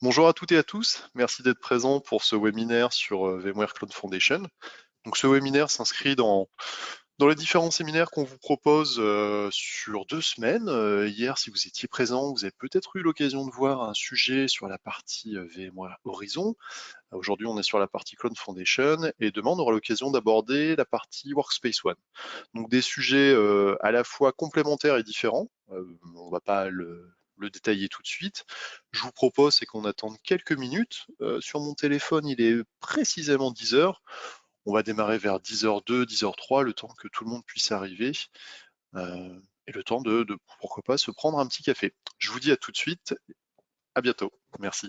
Bonjour à toutes et à tous, merci d'être présents pour ce webinaire sur VMware Cloud Foundation. Donc ce webinaire s'inscrit dans les différents séminaires qu'on vous propose sur 2 semaines. Hier, si vous étiez présent, vous avez peut-être eu l'occasion de voir un sujet sur la partie VMware Horizon. Aujourd'hui, on est sur la partie Cloud Foundation et demain, on aura l'occasion d'aborder la partie Workspace ONE. Donc des sujets à la fois complémentaires et différents. On ne va pas le détailler tout de suite. Je vous propose, c'est qu'on attende quelques minutes. Sur mon téléphone, il est précisément 10 heures. On va démarrer vers 10h02, 10h03, le temps que tout le monde puisse arriver. Et le temps de, pourquoi pas, se prendre un petit café. Je vous dis à tout de suite. À bientôt. Merci.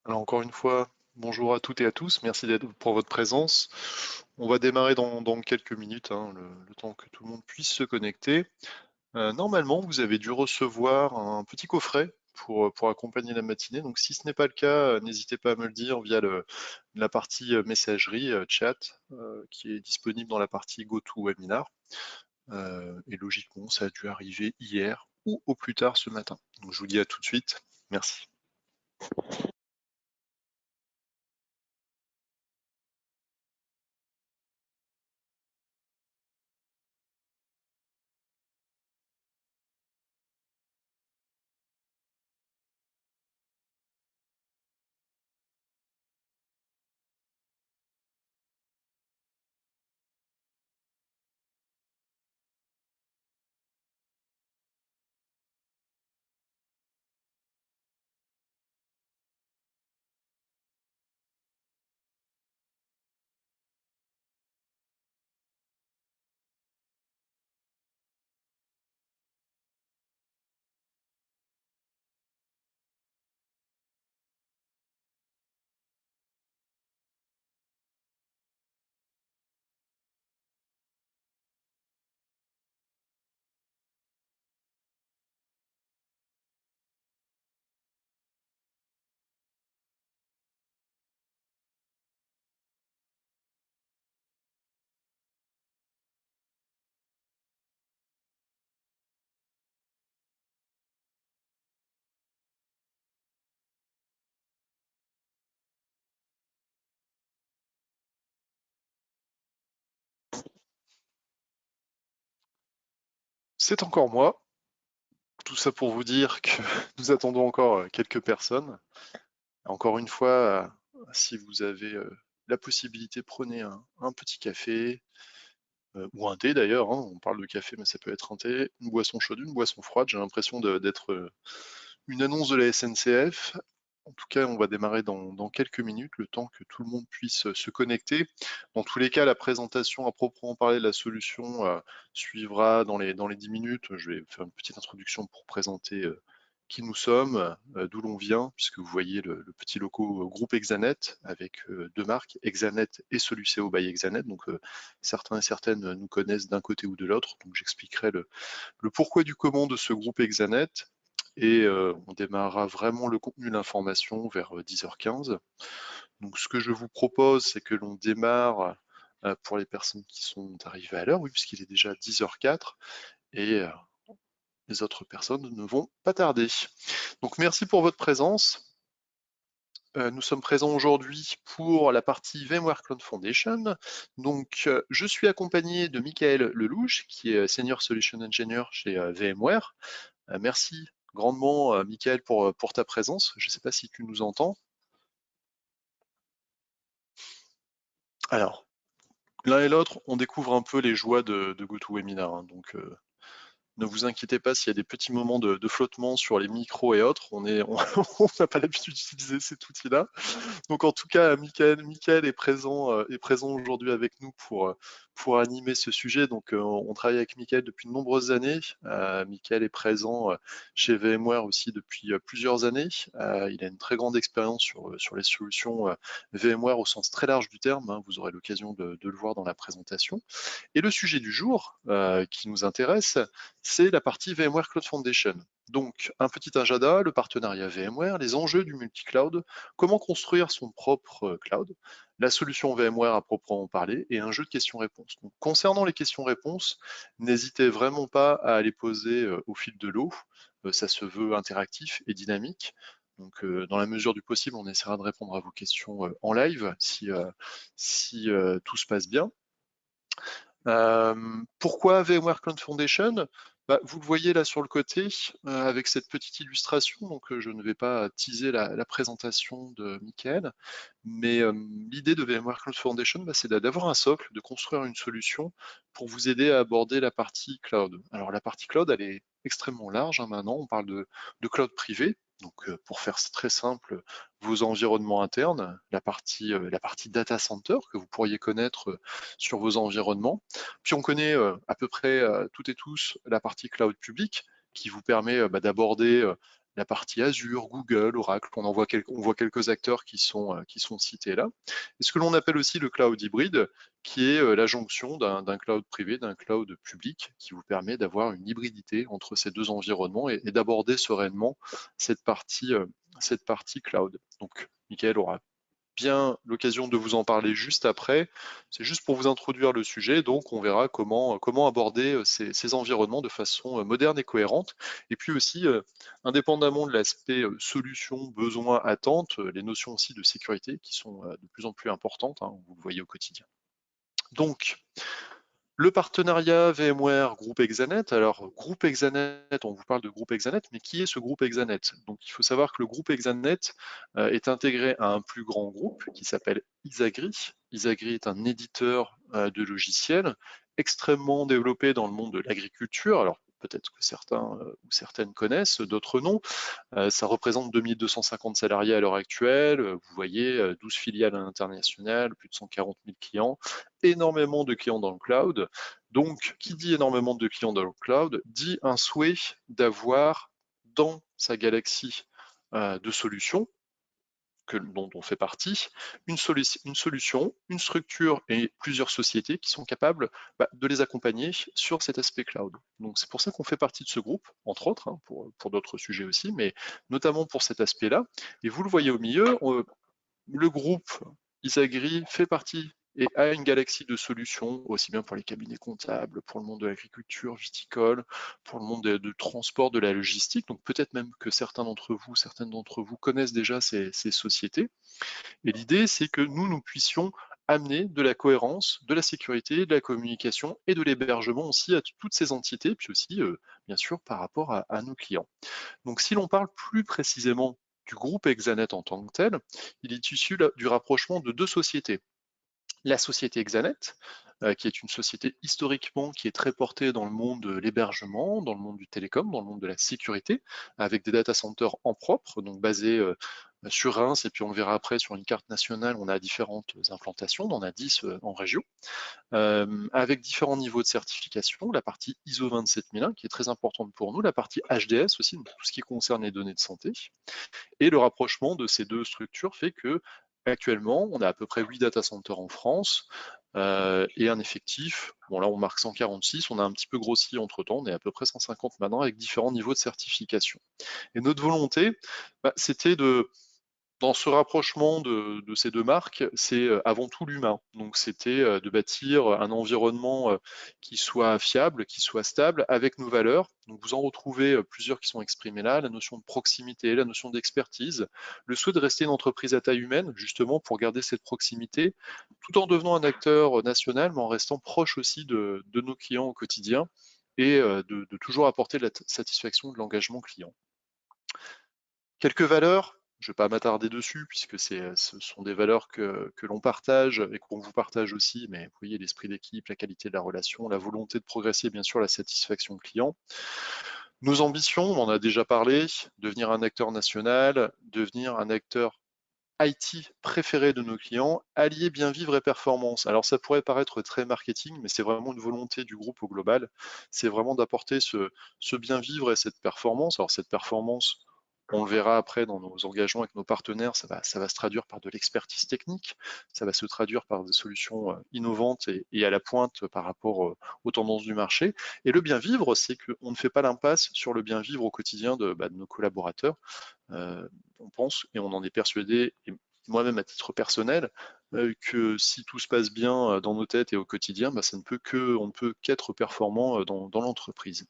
Alors encore une fois, bonjour à toutes et à tous, merci pour votre présence. On va démarrer dans quelques minutes, hein, le temps que tout le monde puisse se connecter. Normalement, vous avez dû recevoir un petit coffret pour accompagner la matinée. Donc si ce n'est pas le cas, n'hésitez pas à me le dire via la partie messagerie, chat, qui est disponible dans la partie GoToWebinar. Et logiquement, ça a dû arriver hier ou au plus tard ce matin. Donc je vous dis à tout de suite. Merci. C'est encore moi. Tout ça pour vous dire que nous attendons encore quelques personnes. Encore une fois, si vous avez la possibilité, prenez un petit café, ou un thé d'ailleurs, hein. On parle de café, mais ça peut être un thé, une boisson chaude, une boisson froide. J'ai l'impression d'être une annonce de la SNCF. En tout cas, on va démarrer dans quelques minutes, le temps que tout le monde puisse se connecter. Dans tous les cas, la présentation à proprement parler de la solution suivra dans les 10 minutes. Je vais faire une petite introduction pour présenter qui nous sommes, d'où l'on vient, puisque vous voyez le petit logo groupe Exanet avec deux marques, Exanet et Soluceo by Exanet. Donc certains et certaines nous connaissent d'un côté ou de l'autre. Donc j'expliquerai le pourquoi du comment de ce groupe Exanet. Et on démarrera vraiment le contenu de l'information vers 10h15. Donc ce que je vous propose, c'est que l'on démarre pour les personnes qui sont arrivées à l'heure, oui, puisqu'il est déjà 10h04, et les autres personnes ne vont pas tarder. Donc merci pour votre présence. Nous sommes présents aujourd'hui pour la partie VMware Cloud Foundation. Donc, je suis accompagné de Michael Lelouch, qui est Senior Solution Engineer chez VMware. Merci grandement, Michael, pour ta présence. Je ne sais pas si tu nous entends. Alors, l'un et l'autre, on découvre un peu les joies de GoToWebinar, hein, donc ne vous inquiétez pas s'il y a des petits moments de flottement sur les micros et autres. On n'a pas l'habitude d'utiliser cet outil-là. Donc en tout cas, Michael est présent aujourd'hui avec nous pour animer ce sujet. Donc on travaille avec Michael depuis de nombreuses années. Michael est présent chez VMware aussi depuis plusieurs années. Il a une très grande expérience sur les solutions VMware au sens très large du terme, hein. Vous aurez l'occasion de le voir dans la présentation. Et le sujet du jour qui nous intéresse, c'est la partie VMware Cloud Foundation. Donc, un petit agenda, le partenariat VMware, les enjeux du multi-cloud, comment construire son propre cloud, la solution VMware à proprement parler et un jeu de questions-réponses. Donc, concernant les questions-réponses, n'hésitez vraiment pas à les poser au fil de l'eau. Ça se veut interactif et dynamique. Donc, dans la mesure du possible, on essaiera de répondre à vos questions en live si tout se passe bien. Pourquoi VMware Cloud Foundation? Vous le voyez là sur le côté avec cette petite illustration, donc je ne vais pas teaser la présentation de Michael, mais l'idée de VMware Cloud Foundation, c'est d'avoir un socle, de construire une solution pour vous aider à aborder la partie cloud. Alors la partie cloud, elle est extrêmement large, hein, maintenant, on parle de cloud privé. Donc, pour faire très simple, vos environnements internes, la partie data center que vous pourriez connaître sur vos environnements. Puis on connaît à peu près toutes et tous la partie cloud public qui vous permet d'aborder la partie Azure, Google, Oracle. On voit quelques acteurs qui sont cités là. Et ce que l'on appelle aussi le cloud hybride, qui est la jonction d'un cloud privé, d'un cloud public, qui vous permet d'avoir une hybridité entre ces deux environnements et d'aborder sereinement cette partie cloud. Donc, Michael aura bien l'occasion de vous en parler juste après. C'est juste pour vous introduire le sujet, donc on verra comment aborder ces environnements de façon moderne et cohérente. Et puis aussi, indépendamment de l'aspect solution, besoin, attente, les notions aussi de sécurité qui sont de plus en plus importantes, hein, vous le voyez au quotidien. Donc, le partenariat VMware Groupe Exanet. Alors, Groupe Exanet, on vous parle de Groupe Exanet, mais qui est ce Groupe Exanet? Donc, il faut savoir que le Groupe Exanet est intégré à un plus grand groupe qui s'appelle Isagri. Isagri est un éditeur de logiciels extrêmement développé dans le monde de l'agriculture. Alors, peut-être que certains ou certaines connaissent, d'autres non. Ça représente 2250 salariés à l'heure actuelle. Vous voyez, 12 filiales à l'international, plus de 140 000 clients, énormément de clients dans le cloud. Donc, qui dit énormément de clients dans le cloud, dit un souhait d'avoir dans sa galaxie de solutions, dont on fait partie, une solution, une structure et plusieurs sociétés qui sont capables de les accompagner sur cet aspect cloud. Donc c'est pour ça qu'on fait partie de ce groupe, entre autres, hein, pour d'autres sujets aussi, mais notamment pour cet aspect-là. Et vous le voyez au milieu, le groupe Isagri fait partie et a une galaxie de solutions, aussi bien pour les cabinets comptables, pour le monde de l'agriculture, viticole, pour le monde de transport, de la logistique. Donc peut-être même que certaines d'entre vous connaissent déjà ces sociétés. Et l'idée, c'est que nous puissions amener de la cohérence, de la sécurité, de la communication et de l'hébergement aussi à toutes ces entités, puis aussi, bien sûr, par rapport à nos clients. Donc si l'on parle plus précisément du groupe Exanet en tant que tel, il est issu du rapprochement de deux sociétés. La société Exanet, qui est une société historiquement qui est très portée dans le monde de l'hébergement, dans le monde du télécom, dans le monde de la sécurité, avec des data centers en propre, donc basés sur Reims, et puis on le verra après sur une carte nationale, on a différentes implantations, on en a 10 en région, avec différents niveaux de certification, la partie ISO 27001 qui est très importante pour nous, la partie HDS aussi, donc tout ce qui concerne les données de santé, et le rapprochement de ces deux structures fait que actuellement, on a à peu près 8 data centers en France et un effectif, bon là on marque 146, on a un petit peu grossi entre-temps, on est à peu près 150 maintenant avec différents niveaux de certification. Et notre volonté, c'était Dans ce rapprochement de ces deux marques, c'est avant tout l'humain. Donc c'était de bâtir un environnement qui soit fiable, qui soit stable, avec nos valeurs. Donc vous en retrouvez plusieurs qui sont exprimées là, la notion de proximité, la notion d'expertise, le souhait de rester une entreprise à taille humaine, justement pour garder cette proximité, tout en devenant un acteur national, mais en restant proche aussi de nos clients au quotidien et de toujours apporter de la satisfaction de l'engagement client. Quelques valeurs, je ne vais pas m'attarder dessus puisque ce sont des valeurs que l'on partage et qu'on vous partage aussi, mais vous voyez l'esprit d'équipe, la qualité de la relation, la volonté de progresser, bien sûr la satisfaction client. Nos ambitions, on en a déjà parlé, devenir un acteur national, devenir un acteur IT préféré de nos clients, allier bien vivre et performance. Alors ça pourrait paraître très marketing, mais c'est vraiment une volonté du groupe au global. C'est vraiment d'apporter ce bien vivre et cette performance. Alors cette performance, on le verra après dans nos engagements avec nos partenaires, ça va se traduire par de l'expertise technique, ça va se traduire par des solutions innovantes et à la pointe par rapport aux tendances du marché. Et le bien vivre, c'est qu'on ne fait pas l'impasse sur le bien vivre au quotidien de nos collaborateurs. On pense et on en est persuadé, et moi-même à titre personnel, que si tout se passe bien dans nos têtes et au quotidien, bah, on ne peut qu'être performant dans l'entreprise.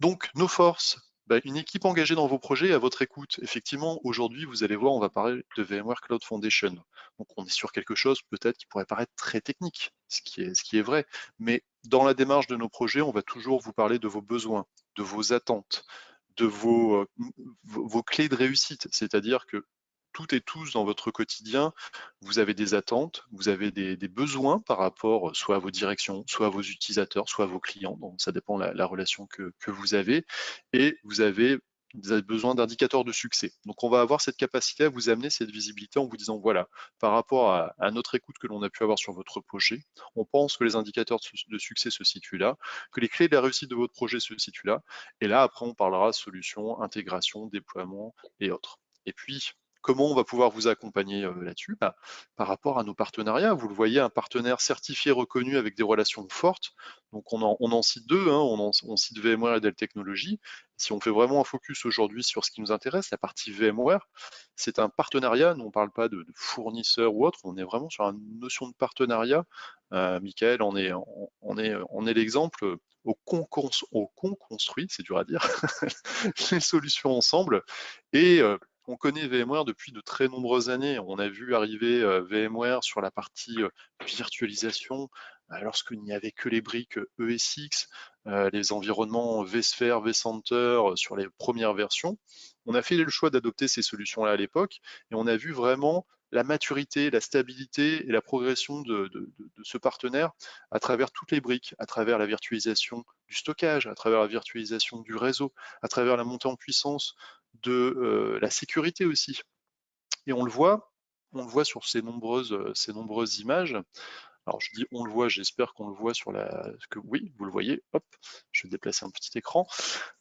Donc, nos forces, bah, une équipe engagée dans vos projets et à votre écoute. Effectivement, aujourd'hui, vous allez voir, on va parler de VMware Cloud Foundation. Donc, on est sur quelque chose peut-être qui pourrait paraître très technique, ce qui est vrai. Mais dans la démarche de nos projets, on va toujours vous parler de vos besoins, de vos attentes, de vos clés de réussite. C'est-à-dire que toutes et tous dans votre quotidien, vous avez des attentes, vous avez des besoins par rapport soit à vos directions, soit à vos utilisateurs, soit à vos clients, donc ça dépend la relation que vous avez, et vous avez besoin d'indicateurs de succès. Donc on va avoir cette capacité à vous amener cette visibilité en vous disant, voilà, par rapport à notre écoute que l'on a pu avoir sur votre projet, on pense que les indicateurs de succès se situent là, que les clés de la réussite de votre projet se situent là, et là après on parlera solution, intégration, déploiement et autres. Et puis, comment on va pouvoir vous accompagner là-dessus? Bah, par rapport à nos partenariats, vous le voyez, un partenaire certifié, reconnu avec des relations fortes. Donc on en cite deux, hein, on cite VMware et Dell Technologies. Si on fait vraiment un focus aujourd'hui sur ce qui nous intéresse, la partie VMware, c'est un partenariat. Nous, on ne parle pas de fournisseur ou autre, on est vraiment sur une notion de partenariat. Michael, on est l'exemple au construit, c'est dur à dire, les solutions ensemble. Et on connaît VMware depuis de très nombreuses années. On a vu arriver VMware sur la partie virtualisation lorsqu'il n'y avait que les briques ESX, les environnements vSphere, vCenter sur les premières versions. On a fait le choix d'adopter ces solutions-là à l'époque et on a vu vraiment la maturité, la stabilité et la progression de ce partenaire à travers toutes les briques, à travers la virtualisation du stockage, à travers la virtualisation du réseau, à travers la montée en puissance de la sécurité aussi. Et on le voit sur ces nombreuses images. Alors je dis on le voit, j'espère qu'on le voit sur que oui, vous le voyez, hop, je vais déplacer un petit écran.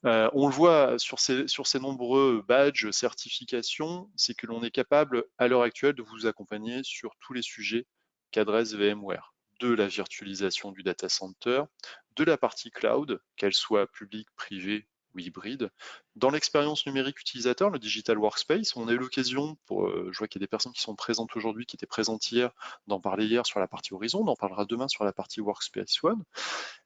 On le voit sur ces nombreux badges, certifications, c'est que l'on est capable à l'heure actuelle de vous accompagner sur tous les sujets qu'adresse VMware, de la virtualisation du data center, de la partie cloud, qu'elle soit publique, privée ou hybride. Dans l'expérience numérique utilisateur, le Digital Workspace, on a eu l'occasion, je vois qu'il y a des personnes qui sont présentes aujourd'hui, qui étaient présentes hier, d'en parler hier sur la partie Horizon, on en parlera demain sur la partie Workspace ONE.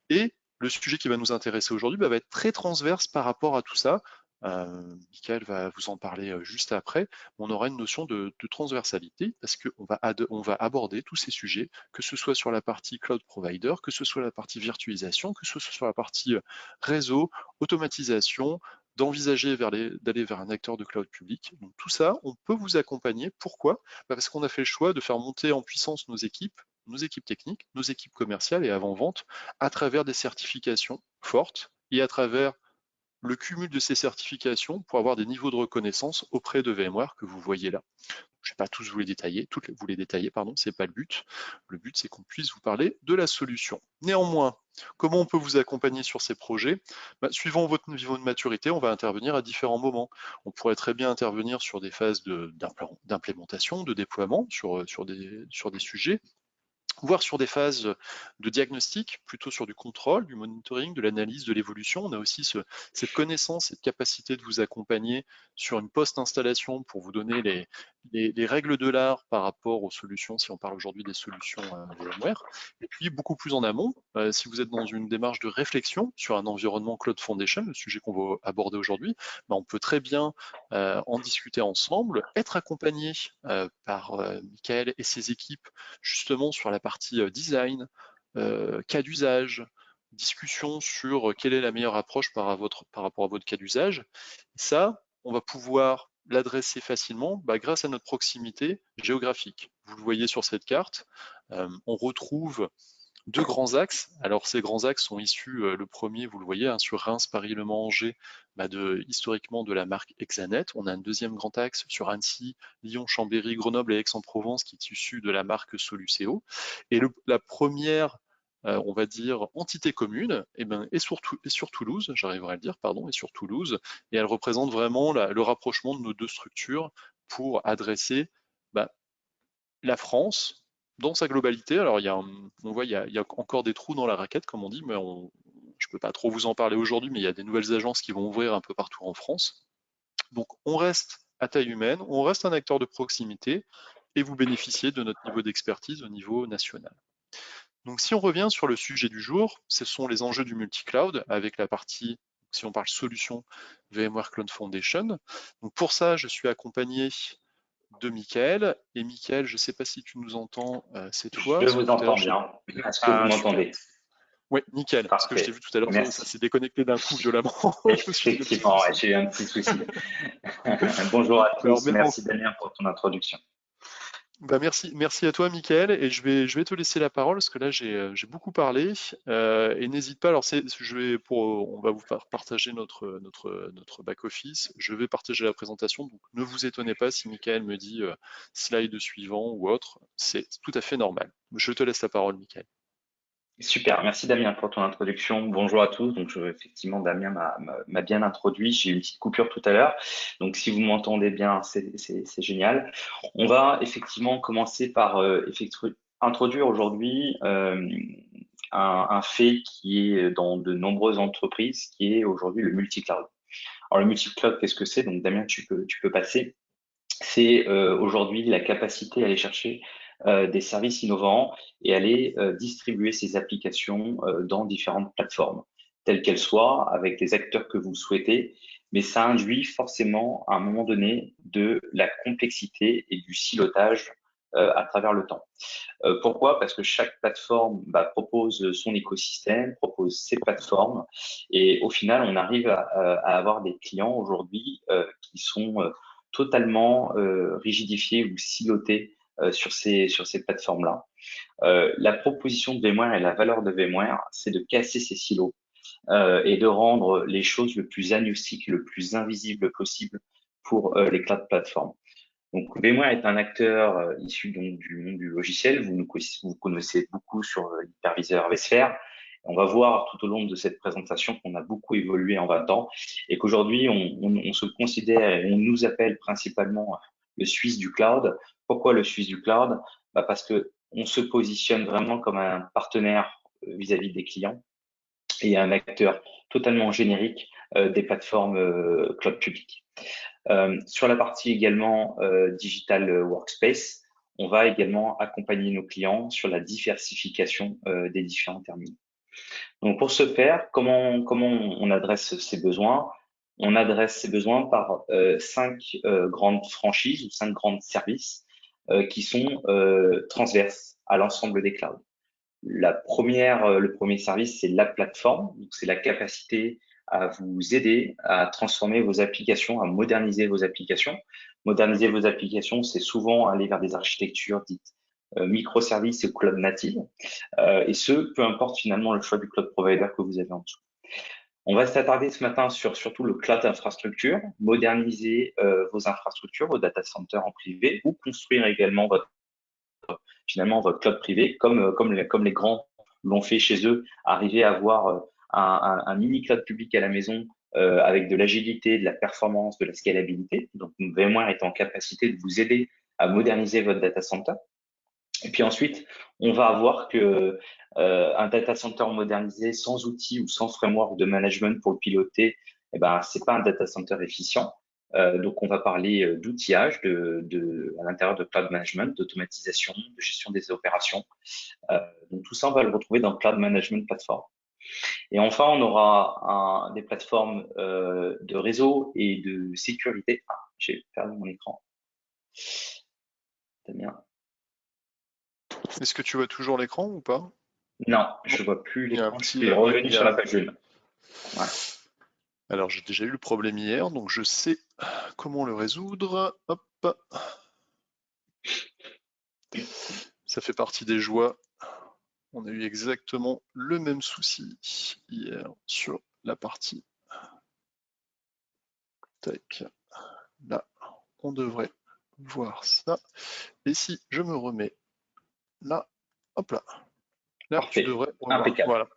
Et le sujet qui va nous intéresser aujourd'hui va être très transverse par rapport à tout ça. Michael va vous en parler juste après. On aura une notion de transversalité parce qu'on on va aborder tous ces sujets, que ce soit sur la partie cloud provider, que ce soit la partie virtualisation, que ce soit sur la partie réseau, automatisation, d'envisager d'aller vers un acteur de cloud public. Donc tout ça, on peut vous accompagner. Pourquoi? Parce qu'on a fait le choix de faire monter en puissance nos équipes techniques, nos équipes commerciales et avant-vente à travers des certifications fortes et à travers le cumul de ces certifications pour avoir des niveaux de reconnaissance auprès de VMware que vous voyez là. Je ne vais pas tous vous les détailler, c'est pas le but. Le but, c'est qu'on puisse vous parler de la solution. Néanmoins, comment on peut vous accompagner sur ces projets? Suivant votre niveau de maturité, on va intervenir à différents moments. On pourrait très bien intervenir sur des phases d'implémentation, de déploiement sur des sujets. voire sur des phases de diagnostic, plutôt sur du contrôle, du monitoring, de l'analyse, de l'évolution. On a aussi cette connaissance, cette capacité de vous accompagner sur une post-installation pour vous donner les règles de l'art par rapport aux solutions, si on parle aujourd'hui des solutions VMware. Et puis beaucoup plus en amont, si vous êtes dans une démarche de réflexion sur un environnement Cloud Foundation, le sujet qu'on va aborder aujourd'hui, on peut très bien en discuter ensemble, être accompagné par Michael et ses équipes justement sur la partie design, cas d'usage, discussion sur quelle est la meilleure approche par rapport à votre cas d'usage. Ça, on va pouvoir l'adresser facilement grâce à notre proximité géographique. Vous le voyez sur cette carte, on retrouve deux grands axes. Alors ces grands axes sont issus, le premier, vous le voyez, sur Reims, Paris, Le Mans, Angers, historiquement de la marque Exanet. On a un deuxième grand axe sur Annecy, Lyon, Chambéry, Grenoble et Aix-en-Provence qui est issu de la marque Soluceo. Et la première, on va dire, entité commune, est sur Toulouse, j'arriverai à le dire, pardon, est sur Toulouse, et elle représente vraiment le rapprochement de nos deux structures pour adresser la France dans sa globalité. Alors, on voit, il y a encore des trous dans la raquette, comme on dit, mais je ne peux pas trop vous en parler aujourd'hui, mais il y a des nouvelles agences qui vont ouvrir un peu partout en France. Donc, on reste à taille humaine, on reste un acteur de proximité et vous bénéficiez de notre niveau d'expertise au niveau national. Donc, si on revient sur le sujet du jour, ce sont les enjeux du multi-cloud avec la partie, si on parle solution, VMware Cloud Foundation. Donc, pour ça, je suis accompagné de Michael. Et Michael, je ne sais pas si tu nous entends, c'est toi. Je Parce que vous tout à l'heure, entends bien. Est-ce que vous super. m'entendez? Oui, nickel. Parce que je t'ai Parfait. vu tout à l'heure, ça Merci. s'est déconnecté d'un coup violemment. Je me suis dit, il y a peut-être un Effectivement, ouais, souci. j'ai eu un petit souci. Bonjour à Alors, tous. Merci Damien pour ton introduction. merci à toi, Michael. Et je vais te laisser la parole parce que là, j'ai beaucoup parlé. Et n'hésite pas. Alors, on va vous partager notre back-office. Je vais partager la présentation. Donc, ne vous étonnez pas si Michael me dit slide suivant ou autre. C'est tout à fait normal. Je te laisse la parole, Michael. Super, merci Damien pour ton introduction. Bonjour à tous. Donc, effectivement, Damien m'a bien introduit. J'ai eu une petite coupure tout à l'heure. Donc, si vous m'entendez bien, c'est génial. On va effectivement commencer par introduire aujourd'hui un fait qui est dans de nombreuses entreprises, qui est aujourd'hui le multi-cloud. Alors, le multi-cloud, qu'est-ce que c'est? Donc, Damien, tu peux passer. C'est aujourd'hui la capacité à aller chercher des services innovants et aller distribuer ces applications dans différentes plateformes, telles qu'elles soient, avec les acteurs que vous souhaitez. Mais ça induit forcément, à un moment donné, de la complexité et du silotage à travers le temps. Pourquoi? Parce que chaque plateforme propose son écosystème, propose ses plateformes, et au final, on arrive à avoir des clients aujourd'hui qui sont totalement rigidifiés ou silotés sur ces plateformes-là. La proposition de VMware et la valeur de VMware, c'est de casser ces silos et de rendre les choses le plus agnostiques, le plus invisible possible pour les cloud platforms. Donc, VMware est un acteur issu donc du monde du logiciel. Vous connaissez beaucoup sur l'hyperviseur vSphere. On va voir tout au long de cette présentation qu'on a beaucoup évolué en 20 ans et qu'aujourd'hui, on se considère et on nous appelle principalement le Suisse du cloud. Pourquoi le Suisse du cloud? Parce que on se positionne vraiment comme un partenaire vis-à-vis des clients et un acteur totalement générique des plateformes cloud publiques. Sur la partie également Digital Workspace, on va également accompagner nos clients sur la diversification des différents terminaux. Donc pour ce faire, comment on adresse ces besoins? On adresse ces besoins par 5 grandes franchises ou 5 grands services qui sont transverses à l'ensemble des clouds. Le premier service, c'est la plateforme. Donc, c'est la capacité à vous aider à transformer vos applications, à moderniser vos applications. Moderniser vos applications, c'est souvent aller vers des architectures dites microservices et cloud native. Et ce, peu importe finalement le choix du cloud provider que vous avez en dessous. On va s'attarder ce matin sur surtout le cloud infrastructure, moderniser vos infrastructures, vos data centers en privé ou construire également finalement votre cloud privé, comme les grands l'ont fait chez eux, arriver à avoir un mini cloud public à la maison avec de l'agilité, de la performance, de la scalabilité. Donc VMware est en capacité de vous aider à moderniser votre data center. Et puis ensuite, on va avoir que un data center modernisé sans outils ou sans framework de management pour le piloter, eh ben, c'est pas un data center efficient. Donc, on va parler d'outillage à l'intérieur de cloud management, d'automatisation, de gestion des opérations. Donc, tout ça, on va le retrouver dans Cloud Management Platform. Et enfin, on aura des plateformes de réseau et de sécurité. Ah, j'ai perdu mon écran. Damien. Est-ce que tu vois toujours l'écran ou pas? Non, Non. je vois plus Il y a un l'écran. Je petit, suis ouais, revenu sur la page 1. Ouais, Alors j'ai déjà eu le problème hier, donc je sais comment le résoudre. Hop, ça fait partie des joies. On a eu exactement le même souci hier sur la partie. Tac. Là, on devrait voir ça. Et si je me remets là, hop là, là tu parfait. devrais revoir. Impeccable. Voilà.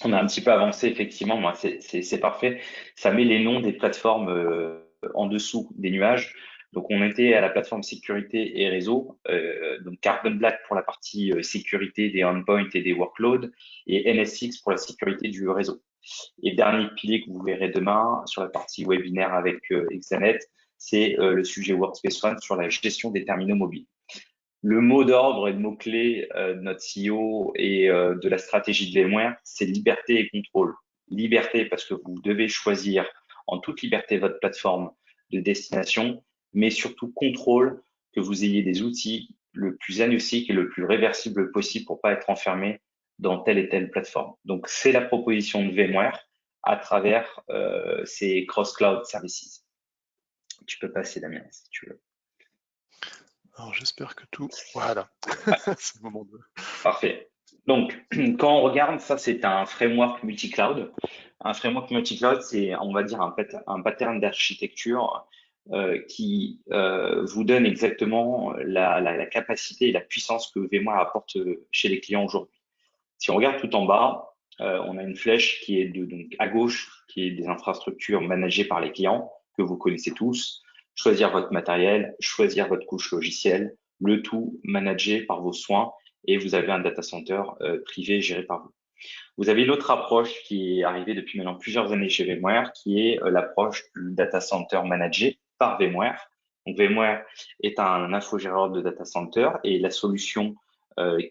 On a un petit peu avancé, effectivement. Moi, c'est parfait. Ça met les noms des plateformes en dessous des nuages. Donc, on était à la plateforme sécurité et réseau. Donc, Carbon Black pour la partie sécurité des endpoints et des workloads et NSX pour la sécurité du réseau. Et dernier pilier que vous verrez demain sur la partie webinaire avec Exanet, c'est le sujet Workspace ONE sur la gestion des terminaux mobiles. Le mot d'ordre et le mot-clé de notre CEO et de la stratégie de VMware, c'est liberté et contrôle. Liberté parce que vous devez choisir en toute liberté votre plateforme de destination, mais surtout contrôle, que vous ayez des outils le plus agnostiques et le plus réversible possible pour pas être enfermé dans telle et telle plateforme. Donc, c'est la proposition de VMware à travers ces cross-cloud services. Tu peux passer, Damien, si tu veux. Alors j'espère que tout. Voilà. Ouais. C'est le moment de. Parfait. Donc, quand on regarde, ça, c'est un framework multi-cloud. Un framework multi-cloud, c'est, on va dire, un pattern d'architecture qui vous donne exactement la capacité et la puissance que VMware apporte chez les clients aujourd'hui. Si on regarde tout en bas, on a une flèche qui est donc à gauche, qui est des infrastructures managées par les clients, que vous connaissez tous. Choisir votre matériel, choisir votre couche logicielle, le tout managé par vos soins et vous avez un data center privé géré par vous. Vous avez une autre approche qui est arrivée depuis maintenant plusieurs années chez VMware, qui est l'approche du data center managé par VMware. Donc VMware est un infogéreur de data center et la solution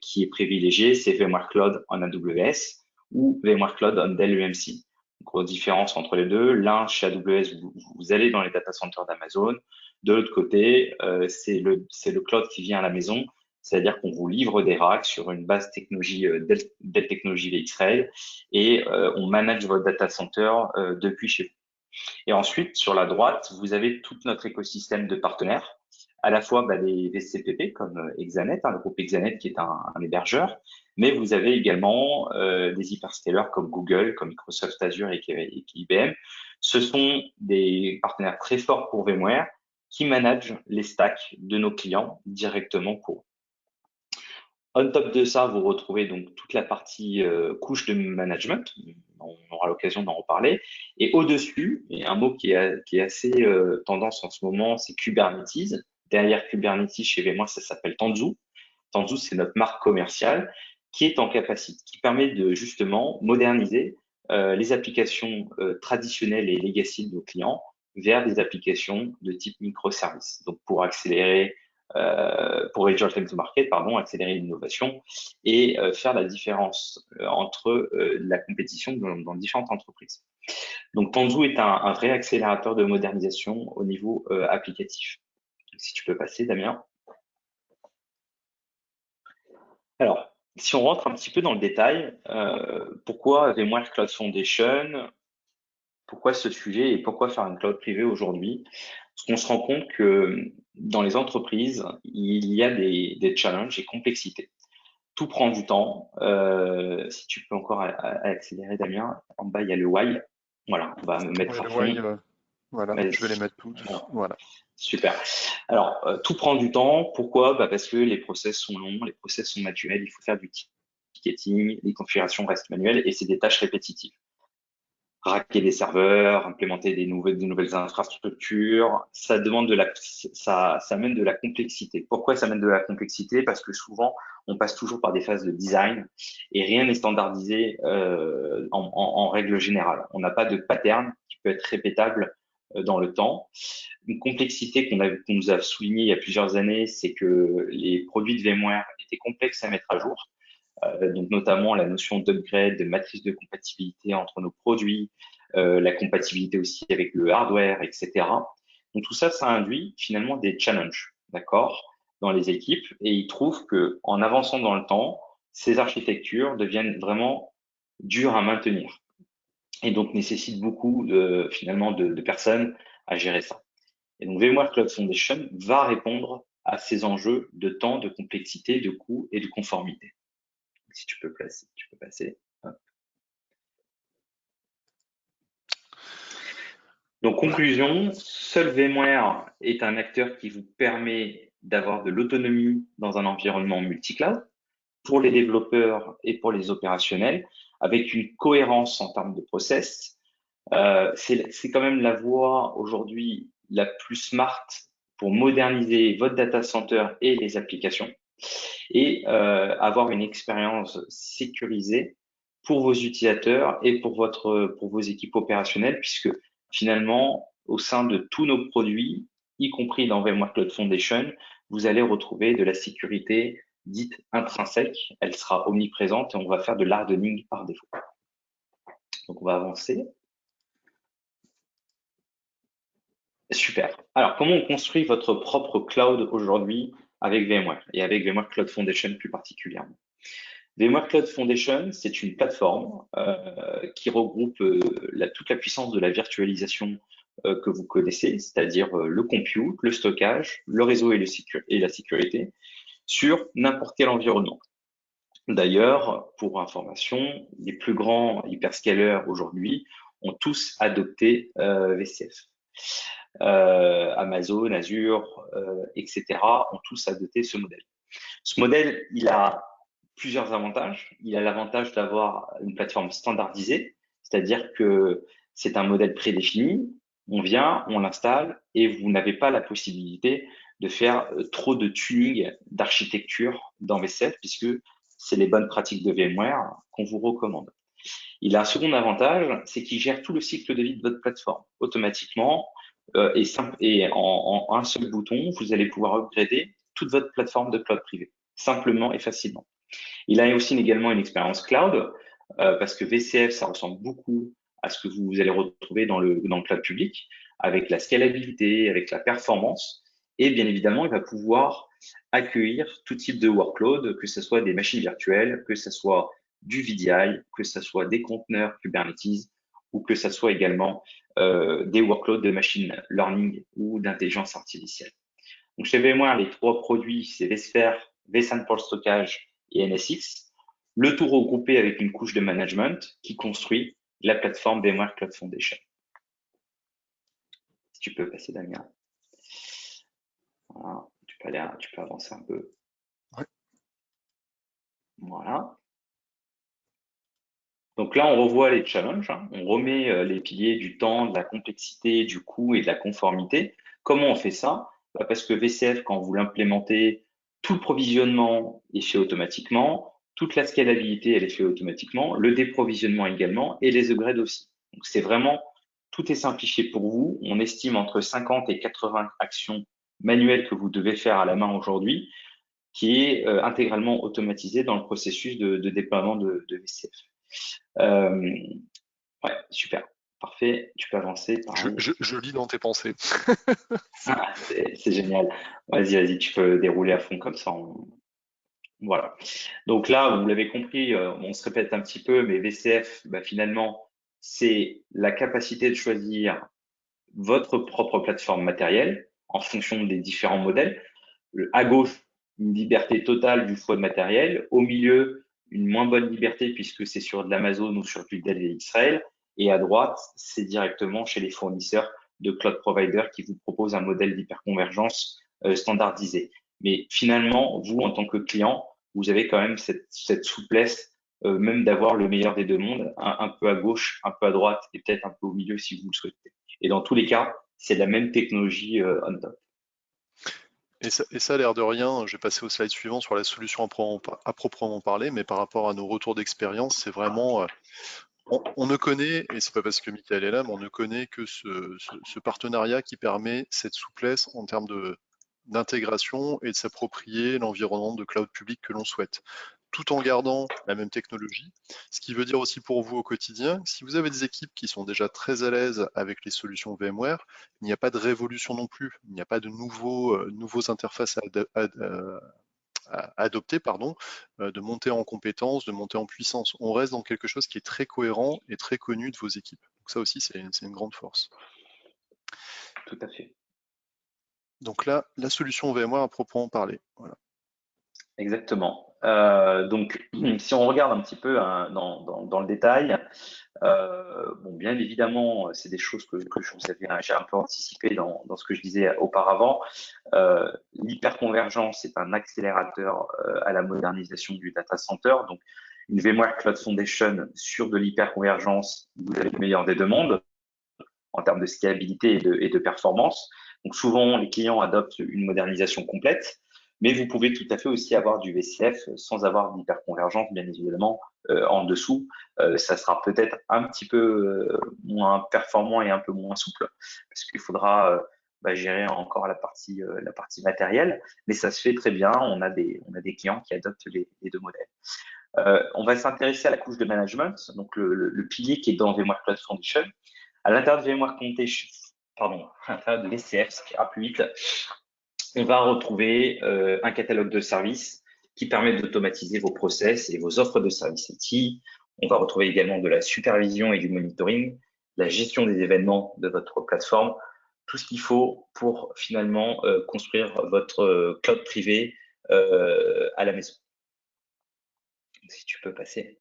qui est privilégiée, c'est VMware Cloud en AWS ou VMware Cloud en Dell EMC. Grosse différence entre les deux. L'un, chez AWS, vous allez dans les data centers d'Amazon. De l'autre côté, c'est le cloud qui vient à la maison, c'est-à-dire qu'on vous livre des racks sur une base technologie Dell Technologies VxRail et on manage votre data center depuis chez vous. Et ensuite, sur la droite, vous avez tout notre écosystème de partenaires, à la fois les VCPP comme Exanet, le groupe Exanet qui est un hébergeur, mais vous avez également des hyperscalers comme Google, comme Microsoft Azure et IBM. Ce sont des partenaires très forts pour VMware qui managent les stacks de nos clients directement pour eux. On top de ça, vous retrouvez donc toute la partie couche de management. On aura l'occasion d'en reparler. Et au-dessus, et un mot qui est assez tendance en ce moment, c'est Kubernetes. Derrière Kubernetes, chez VMware, ça s'appelle Tanzu. Tanzu, c'est notre marque commerciale qui est en capacité, qui permet de justement moderniser les applications traditionnelles et legacy de nos clients vers des applications de type microservices. Donc, pour accélérer pour réduire time to market, pardon, accélérer l'innovation et faire la différence entre la compétition dans différentes entreprises. Donc Tanzu est un vrai accélérateur de modernisation au niveau applicatif. Si tu peux passer, Damien. Alors, si on rentre un petit peu dans le détail, pourquoi VMware Cloud Foundation? Pourquoi ce sujet et pourquoi faire une cloud privée aujourd'hui? Parce qu'on se rend compte que dans les entreprises, il y a des challenges et complexités. Tout prend du temps. Si tu peux encore accélérer, Damien, en bas, il y a le why. Voilà, on va me Oui, mettre à le fond. why, voilà, je vais les Vas-y. mettre tous. Bon, Voilà. super. Alors, tout prend du temps. Pourquoi? Parce que les process sont longs, les process sont manuels, il faut faire du ticketing, les configurations restent manuelles et c'est des tâches répétitives. racker des serveurs, implémenter des nouvelles infrastructures. Ça demande ça amène de la complexité. Pourquoi ça amène de la complexité? Parce que souvent, on passe toujours par des phases de design et rien n'est standardisé en règle générale. On n'a pas de pattern qui peut être répétable dans le temps. Une complexité qu'on nous a souligné il y a plusieurs années, c'est que les produits de VMware étaient complexes à mettre à jour. Donc notamment la notion d'upgrade, de matrice de compatibilité entre nos produits, la compatibilité aussi avec le hardware, etc. Donc tout ça, ça induit finalement des challenges, d'accord, dans les équipes, et ils trouvent que en avançant dans le temps, ces architectures deviennent vraiment dures à maintenir et donc nécessitent beaucoup finalement de personnes à gérer ça. Et donc VMware Cloud Foundation va répondre à ces enjeux de temps, de complexité, de coût et de conformité. Si tu peux placer, tu peux passer. Donc, conclusion, seul VMware est un acteur qui vous permet d'avoir de l'autonomie dans un environnement multi-cloud pour les développeurs et pour les opérationnels, avec une cohérence en termes de process. C'est quand même la voie aujourd'hui la plus smart pour moderniser votre data center et les applications et avoir une expérience sécurisée pour vos utilisateurs et pour vos équipes opérationnelles, puisque finalement, au sein de tous nos produits, y compris dans VMware Cloud Foundation, vous allez retrouver de la sécurité dite intrinsèque. Elle sera omniprésente et on va faire de l'hardening par défaut. Donc, on va avancer. Super. Alors, comment on construit votre propre cloud aujourd'hui avec VMware et avec VMware Cloud Foundation plus particulièrement? VMware Cloud Foundation, c'est une plateforme qui regroupe toute la puissance de la virtualisation que vous connaissez, c'est-à-dire le compute, le stockage, le réseau et la sécurité sur n'importe quel environnement. D'ailleurs, pour information, les plus grands hyperscalers aujourd'hui ont tous adopté VCF. Amazon, Azure, etc. ont tous adopté ce modèle. Ce modèle, il a plusieurs avantages. Il a l'avantage d'avoir une plateforme standardisée, c'est-à-dire que c'est un modèle prédéfini. On vient, on l'installe et vous n'avez pas la possibilité de faire trop de tuning d'architecture dans VCF puisque c'est les bonnes pratiques de VMware qu'on vous recommande. Il a un second avantage, c'est qu'il gère tout le cycle de vie de votre plateforme automatiquement et en un seul bouton, vous allez pouvoir upgrader toute votre plateforme de cloud privé simplement et facilement. Il a aussi également une expérience cloud parce que VCF, ça ressemble beaucoup à ce que vous allez retrouver dans le cloud public avec la scalabilité, avec la performance. Et bien évidemment, il va pouvoir accueillir tout type de workload, que ce soit des machines virtuelles, que ce soit du VDI, que ce soit des conteneurs Kubernetes ou que ce soit également des workloads de machine learning ou d'intelligence artificielle. Donc chez VMware, les trois produits, c'est vSphere, vSAN pour le stockage et NSX, le tout regroupé avec une couche de management qui construit la plateforme VMware Cloud Foundation. Si tu peux passer, Damien. Voilà, tu peux avancer un peu. Ouais. Voilà. Donc là, on revoit les challenges, hein. On remet les piliers du temps, de la complexité, du coût et de la conformité. Comment on fait ça? Parce que VCF, quand vous l'implémentez, tout le provisionnement est fait automatiquement, toute la scalabilité, elle est faite automatiquement, le déprovisionnement également et les upgrades aussi. Donc c'est vraiment, tout est simplifié pour vous. On estime entre 50 et 80 actions manuelles que vous devez faire à la main aujourd'hui, qui est intégralement automatisé dans le processus de déploiement de VCF. Ouais, super. Parfait. Tu peux avancer, pareil. Je lis dans tes pensées. Ah, c'est génial. Vas-y, tu peux dérouler à fond comme ça. Voilà. Donc là, vous l'avez compris, on se répète un petit peu, mais VCF, bah, finalement, c'est la capacité de choisir votre propre plateforme matérielle en fonction des différents modèles. À gauche, une liberté totale du choix de matériel. Au milieu, une moins bonne liberté puisque c'est sur de l'Amazon ou sur du Dell et Israël. Et à droite, c'est directement chez les fournisseurs de cloud providers qui vous proposent un modèle d'hyperconvergence standardisé. Mais finalement, vous, en tant que client, vous avez quand même cette souplesse même d'avoir le meilleur des deux mondes, un peu à gauche, un peu à droite et peut-être un peu au milieu si vous le souhaitez. Et dans tous les cas, c'est la même technologie on top. Et ça, l'air de rien, je vais passer au slide suivant sur la solution à proprement parler, mais par rapport à nos retours d'expérience, c'est vraiment, on ne connaît, et c'est pas parce que Michael est là, mais on ne connaît que ce partenariat qui permet cette souplesse en termes d'intégration et de s'approprier l'environnement de cloud public que l'on souhaite, tout en gardant la même technologie. Ce qui veut dire aussi pour vous au quotidien, si vous avez des équipes qui sont déjà très à l'aise avec les solutions VMware, il n'y a pas de révolution non plus, il n'y a pas de nouveaux interfaces à adopter, pardon, de monter en compétences, de monter en puissance. On reste dans quelque chose qui est très cohérent et très connu de vos équipes. Donc ça aussi, c'est une grande force. Tout à fait. Donc là, la solution VMware à proprement parler. Voilà. Exactement. Donc, si on regarde un petit peu hein, dans le détail, bon, bien évidemment, c'est des choses que je vous avais, j'ai un peu anticipé dans ce que je disais auparavant. L'hyperconvergence est un accélérateur à la modernisation du data center. Donc, une VMware Cloud Foundation sur de l'hyperconvergence, vous avez le meilleur des deux mondes en termes de scalabilité et de performance. Donc, souvent, les clients adoptent une modernisation complète, mais vous pouvez tout à fait aussi avoir du VCF sans avoir d'hyperconvergence, bien évidemment, en dessous. Ça sera peut-être un petit peu moins performant et un peu moins souple, parce qu'il faudra gérer encore la partie matérielle, mais ça se fait très bien. On a des clients qui adoptent les deux modèles. On va s'intéresser à la couche de management, donc le pilier qui est dans VMware Cloud Foundation. À l'intérieur de VMware Foundation, pardon, à l'intérieur de VCF, ce qui ira plus vite, on va retrouver un catalogue de services qui permet d'automatiser vos process et vos offres de services IT. On va retrouver également de la supervision et du monitoring, la gestion des événements de votre plateforme, tout ce qu'il faut pour finalement construire votre cloud privé à la maison. Si tu peux passer.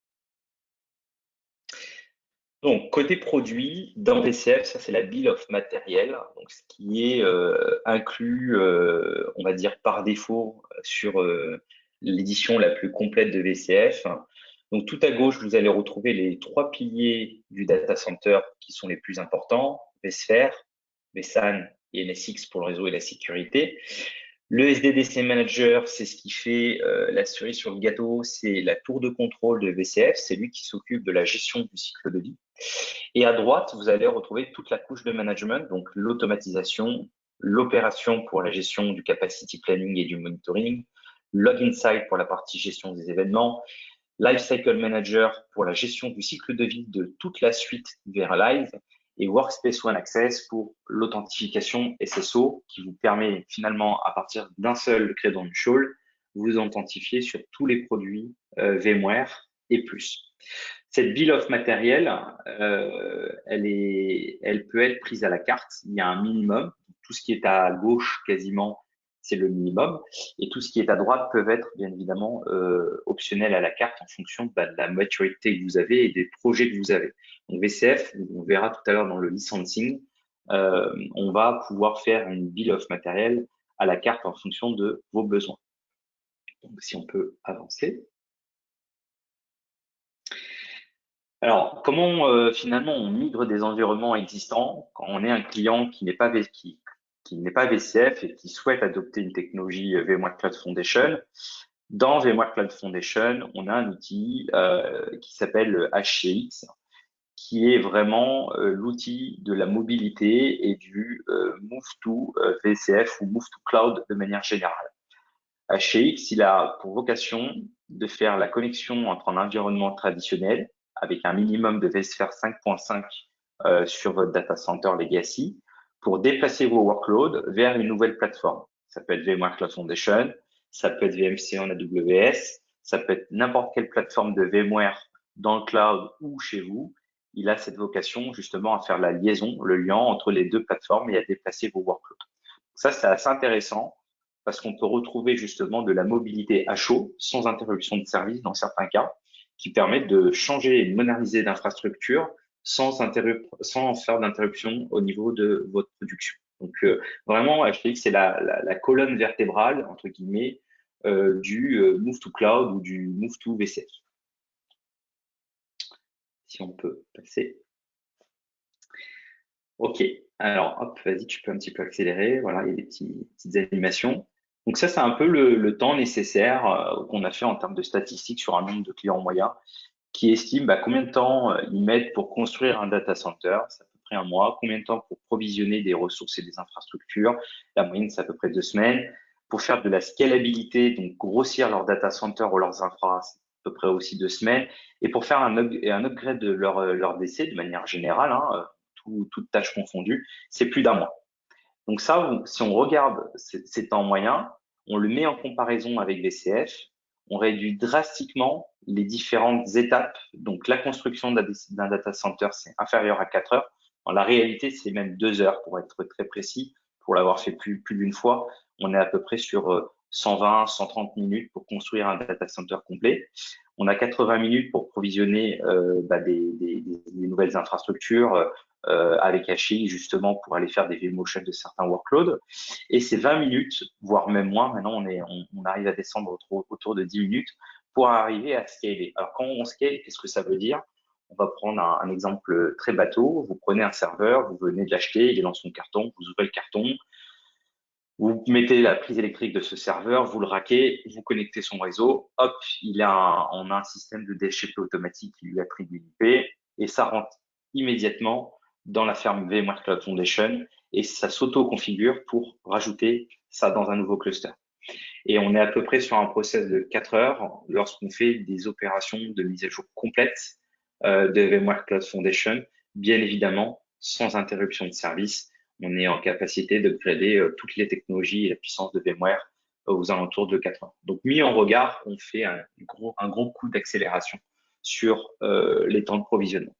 Donc, côté produit, dans VCF, ça c'est la bill of matériel, donc ce qui est inclus, on va dire par défaut sur l'édition la plus complète de VCF. Donc, tout à gauche, vous allez retrouver les trois piliers du data center qui sont les plus importants, vSphere, vSAN et NSX pour le réseau et la sécurité. Le SDDC Manager, c'est ce qui fait la cerise sur le gâteau, c'est la tour de contrôle de VCF, c'est lui qui s'occupe de la gestion du cycle de vie. Et à droite, vous allez retrouver toute la couche de management, donc l'automatisation, l'opération pour la gestion du capacity planning et du monitoring, Log Insight pour la partie gestion des événements, Lifecycle Manager pour la gestion du cycle de vie de toute la suite VRalize et Workspace ONE Access pour l'authentification SSO qui vous permet finalement, à partir d'un seul credential, vous authentifier sur tous les produits VMware et plus. Cette bill of matériel, elle peut être prise à la carte. Il y a un minimum. Tout ce qui est à gauche, quasiment, c'est le minimum. Et tout ce qui est à droite peut être, bien évidemment, optionnel à la carte en fonction de la maturité que vous avez et des projets que vous avez. Donc, VCF, on verra tout à l'heure dans le licensing, on va pouvoir faire une bill of matériel à la carte en fonction de vos besoins. Donc, si on peut avancer. Alors, comment finalement on migre des environnements existants quand on est un client qui n'est pas VCF et qui souhaite adopter une technologie VMware Cloud Foundation? Dans VMware Cloud Foundation, on a un outil qui s'appelle HCX, qui est vraiment l'outil de la mobilité et du Move to VCF ou Move to Cloud de manière générale. HCX, il a pour vocation de faire la connexion entre un environnement traditionnel avec un minimum de vSphere 5.5 sur votre data center legacy pour déplacer vos workloads vers une nouvelle plateforme. Ça peut être VMware Cloud Foundation, ça peut être VMC en AWS, ça peut être n'importe quelle plateforme de VMware dans le cloud ou chez vous. Il a cette vocation justement à faire la liaison, le lien entre les deux plateformes et à déplacer vos workloads. Ça, c'est assez intéressant parce qu'on peut retrouver justement de la mobilité à chaud sans interruption de service dans certains cas, qui permettent de changer et de moderniser l'infrastructure sans faire d'interruption au niveau de votre production. Donc vraiment, HPX, c'est la colonne vertébrale, entre guillemets, du Move to Cloud ou du Move to VCF. si on peut passer. Ok, alors hop, vas-y, tu peux un petit peu accélérer. Voilà, il y a des petites animations. Donc ça, c'est un peu le temps nécessaire qu'on a fait en termes de statistiques sur un nombre de clients moyens qui estime combien de temps ils mettent pour construire un data center, c'est à peu près un mois, combien de temps pour provisionner des ressources et des infrastructures, la moyenne c'est à peu près 2 semaines, pour faire de la scalabilité, donc grossir leur data center ou leurs infra, c'est à peu près aussi 2 semaines, et pour faire un upgrade de leur DC de manière générale, hein, toutes tâches confondues, c'est plus d'un mois. Donc ça, si on regarde ces temps moyens, on le met en comparaison avec VCF, on réduit drastiquement les différentes étapes. Donc la construction d'un data center, c'est inférieur à 4 heures. En la réalité, c'est même 2 heures pour être très précis. Pour l'avoir fait plus d'une fois, on est à peu près sur 120, 130 minutes pour construire un data center complet. On a 80 minutes pour provisionner des nouvelles infrastructures, avec HI justement pour aller faire des vMotion de certains workloads. Et c'est 20 minutes, voire même moins. Maintenant, on arrive à descendre autour de 10 minutes pour arriver à scaler. Alors, quand on scale, qu'est-ce que ça veut dire? On va prendre un exemple très bateau. Vous prenez un serveur, vous venez de l'acheter, il est dans son carton, vous ouvrez le carton, vous mettez la prise électrique de ce serveur, vous le raquez, vous connectez son réseau, hop, on a un système de DHCP automatique qui lui attribue une IP et ça rentre immédiatement dans la ferme VMware Cloud Foundation et ça s'auto-configure pour rajouter ça dans un nouveau cluster. Et on est à peu près sur un process de 4 heures lorsqu'on fait des opérations de mise à jour complète de VMware Cloud Foundation, bien évidemment sans interruption de service. On est en capacité d'upgrader toutes les technologies et la puissance de VMware aux alentours de 4 heures. Donc, mis en regard, on fait un gros coup d'accélération sur les temps de provisionnement.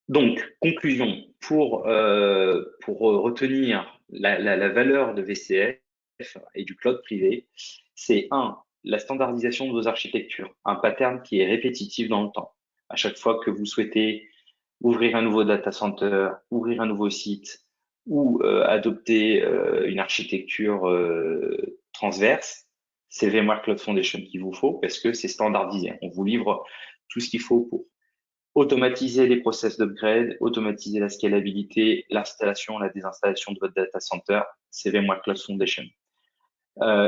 Donc, conclusion, pour retenir la valeur de VCF et du cloud privé, c'est la standardisation de vos architectures, un pattern qui est répétitif dans le temps. À chaque fois que vous souhaitez ouvrir un nouveau data center, ouvrir un nouveau site ou adopter une architecture transverse, c'est VMware Cloud Foundation qu'il vous faut parce que c'est standardisé. On vous livre tout ce qu'il faut pour automatiser les process d'upgrade, automatiser la scalabilité, l'installation, la désinstallation de votre data center, c'est VMware Cloud Foundation.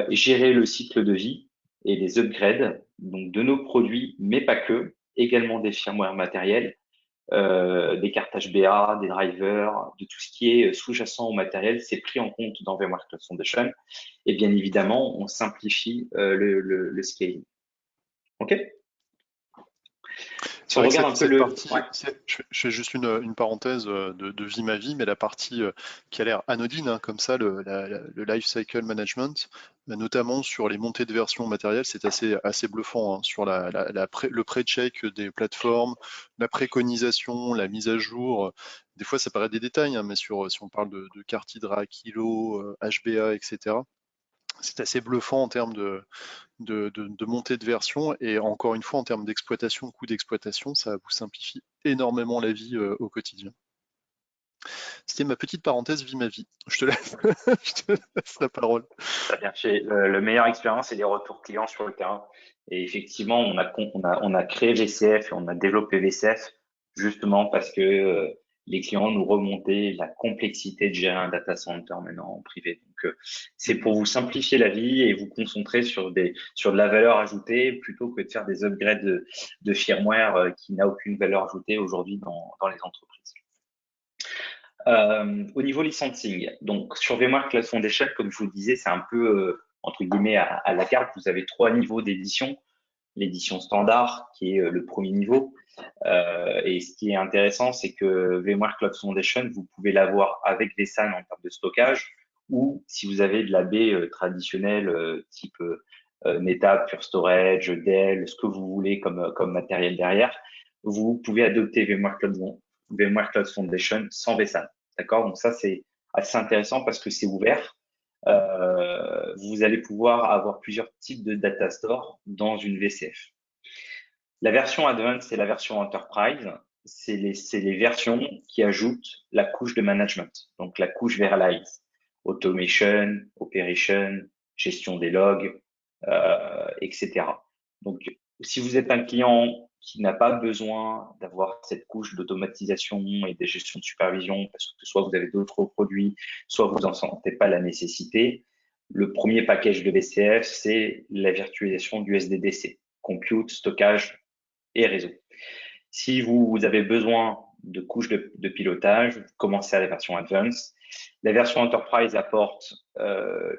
Gérer le cycle de vie et les upgrades, donc de nos produits, mais pas que, également des firmware matériels, des cartes HBA, des drivers, de tout ce qui est sous-jacent au matériel, c'est pris en compte dans VMware Cloud Foundation. Et bien évidemment, on simplifie le scaling. OK? Si C'est on vrai que regarde un peu cette le... partie, Ouais. je fais juste une parenthèse de vie ma vie, mais la partie qui a l'air anodine, hein, comme ça, le life cycle management, notamment sur les montées de version matérielle, c'est assez bluffant, hein, sur le pré-check des plateformes, la préconisation, la mise à jour. Des fois, ça paraît des détails, hein, mais si on parle de carte Hydra, Kilo, HBA, etc., c'est assez bluffant en termes de montée de version et encore une fois en termes d'exploitation, coût d'exploitation, ça vous simplifie énormément la vie au quotidien. C'était ma petite parenthèse vie ma vie. Je te laisse, je te laisse la parole. Très bien fait. Le meilleure expérience, c'est les retours clients sur le terrain. Et effectivement, on a créé VCF et on a développé VCF justement parce que les clients nous remontaient la complexité de gérer un data center maintenant en privé. Donc, c'est pour vous simplifier la vie et vous concentrer sur de la valeur ajoutée plutôt que de faire des upgrades de firmware qui n'a aucune valeur ajoutée aujourd'hui dans les entreprises. Au niveau licensing, donc sur VMware Cloud Foundation, comme je vous le disais, c'est un peu entre guillemets à la carte. Vous avez 3 niveaux d'édition. L'édition standard, qui est le premier niveau. Et ce qui est intéressant, c'est que VMware Cloud Foundation, vous pouvez l'avoir avec des SAN en termes de stockage, ou si vous avez de la baie traditionnelle type NetApp, Pure Storage, Dell, ce que vous voulez comme matériel derrière, vous pouvez adopter VMware Cloud Foundation sans vSAN. D'accord? Donc ça, c'est assez intéressant parce que c'est ouvert. Vous allez pouvoir avoir plusieurs types de data store dans une VCF. La version Advanced, c'est la version Enterprise. C'est les versions qui ajoutent la couche de management, donc la couche Verilize, automation, operation, gestion des logs, etc. Donc, si vous êtes un client qui n'a pas besoin d'avoir cette couche d'automatisation et de gestion de supervision, parce que soit vous avez d'autres produits, soit vous n'en sentez pas la nécessité. Le premier package de VCF, c'est la virtualisation du SDDC, compute, stockage et réseau. Si vous avez besoin de couches de pilotage, vous commencez à la version Advanced. La version Enterprise apporte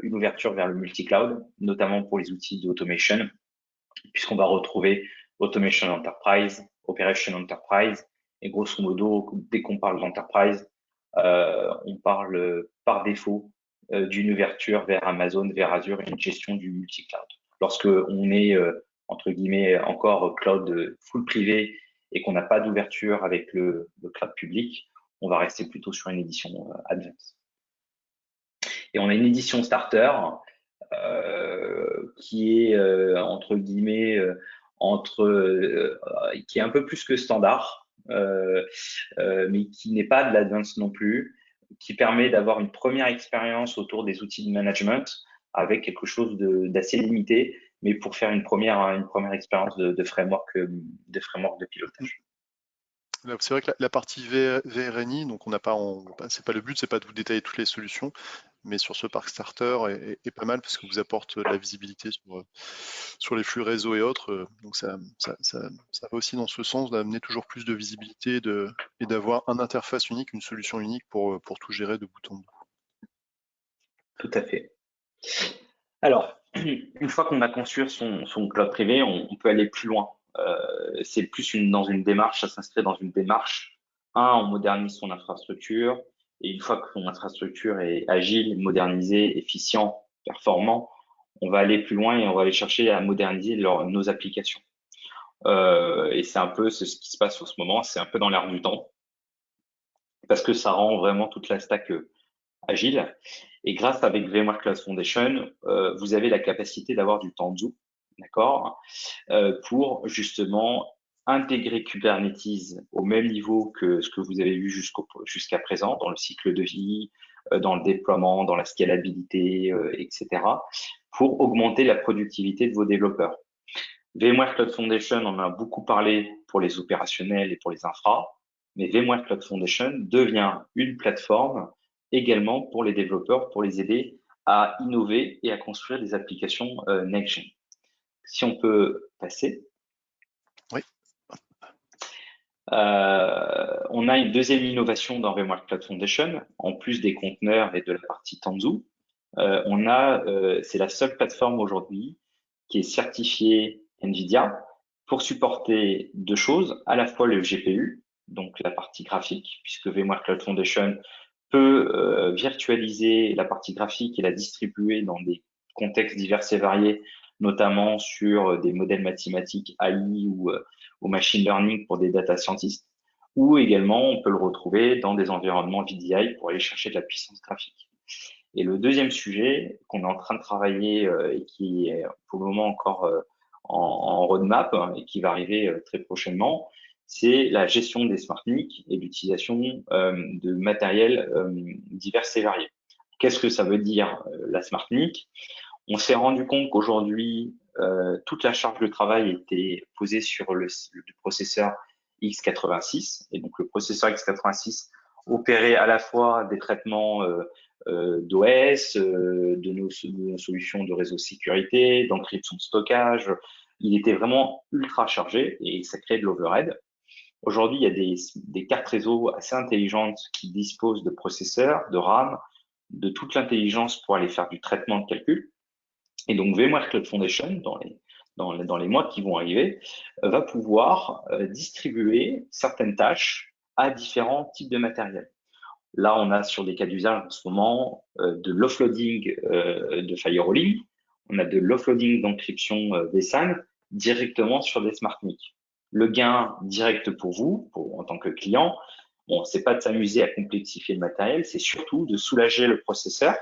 une ouverture vers le multi-cloud, notamment pour les outils d'automation, puisqu'on va retrouver Automation Enterprise, Operation Enterprise, et grosso modo, dès qu'on parle d'Enterprise, on parle par défaut d'une ouverture vers Amazon, vers Azure et une gestion du multi-cloud. Lorsque on est entre guillemets encore cloud full privé et qu'on n'a pas d'ouverture avec le cloud public, on va rester plutôt sur une édition Advanced. Et on a une édition Starter qui est entre guillemets qui est un peu plus que standard, mais qui n'est pas de l'Advanced non plus, qui permet d'avoir une première expérience autour des outils de management avec quelque chose d'assez limité, mais pour faire une première expérience de framework de pilotage. C'est vrai que la partie VRNI, donc on n'a pas, c'est pas le but, c'est pas de vous détailler toutes les solutions, mais sur ce parc starter est pas mal parce que vous apporte de la visibilité sur les flux réseau et autres. Donc ça va aussi dans ce sens d'amener toujours plus de visibilité et d'avoir une interface unique, une solution unique pour tout gérer de bout en bout. Tout à fait. Alors, une fois qu'on a conçu son cloud privé, on peut aller plus loin. C'est plus dans une démarche, ça s'inscrit dans une démarche. On modernise son infrastructure, et une fois que son infrastructure est agile, modernisée, efficient, performant, on va aller plus loin et on va aller chercher à moderniser nos applications. Et c'est un peu ce qui se passe en ce moment, c'est un peu dans l'air du temps, parce que ça rend vraiment toute la stack agile. Et grâce avec VMware Cloud Foundation, vous avez la capacité d'avoir du Tanzu, d'accord, pour justement intégrer Kubernetes au même niveau que ce que vous avez vu jusqu'à présent dans le cycle de vie, dans le déploiement, dans la scalabilité, etc., pour augmenter la productivité de vos développeurs. VMware Cloud Foundation, on en a beaucoup parlé pour les opérationnels et pour les infras, mais VMware Cloud Foundation devient une plateforme également pour les développeurs, pour les aider à innover et à construire des applications next-gen. Si on peut passer. Oui. On a une deuxième innovation dans VMware Cloud Foundation, en plus des conteneurs et de la partie Tanzu. C'est la seule plateforme aujourd'hui qui est certifiée NVIDIA pour supporter deux choses, à la fois le GPU, donc la partie graphique, puisque VMware Cloud Foundation peut virtualiser la partie graphique et la distribuer dans des contextes divers et variés, notamment sur des modèles mathématiques AI ou machine learning pour des data scientists, ou également on peut le retrouver dans des environnements VDI pour aller chercher de la puissance graphique. Et le deuxième sujet qu'on est en train de travailler et qui est pour le moment encore en roadmap et qui va arriver très prochainement, c'est la gestion des smart NIC et l'utilisation de matériel divers et variés. Qu'est-ce que ça veut dire la smart NIC? On s'est rendu compte qu'aujourd'hui, toute la charge de travail était posée sur le processeur x86. Et donc, le processeur x86 opérait à la fois des traitements d'OS, de nos solutions de réseau sécurité, d'encryption de stockage. Il était vraiment ultra chargé et ça crée de l'overhead. Aujourd'hui, il y a des cartes réseau assez intelligentes qui disposent de processeurs, de RAM, de toute l'intelligence pour aller faire du traitement de calcul. Et donc, VMware Cloud Foundation, dans les mois qui vont arriver, va pouvoir distribuer certaines tâches à différents types de matériel. Là, on a sur des cas d'usage en ce moment de l'offloading de firewalling, on a de l'offloading d'encryption vSAN directement sur des smart NIC. Le gain direct pour vous, en tant que client, bon, c'est pas de s'amuser à complexifier le matériel, c'est surtout de soulager le processeur,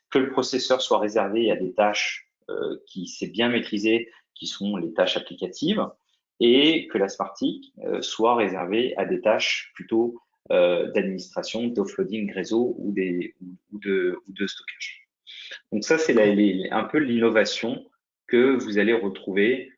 que le processeur soit réservé à des tâches qui s'est bien maîtrisé, qui sont les tâches applicatives, et que la smart NIC soit réservée à des tâches plutôt d'administration, d'offloading réseau ou de stockage. Donc ça, c'est un peu l'innovation que vous allez retrouver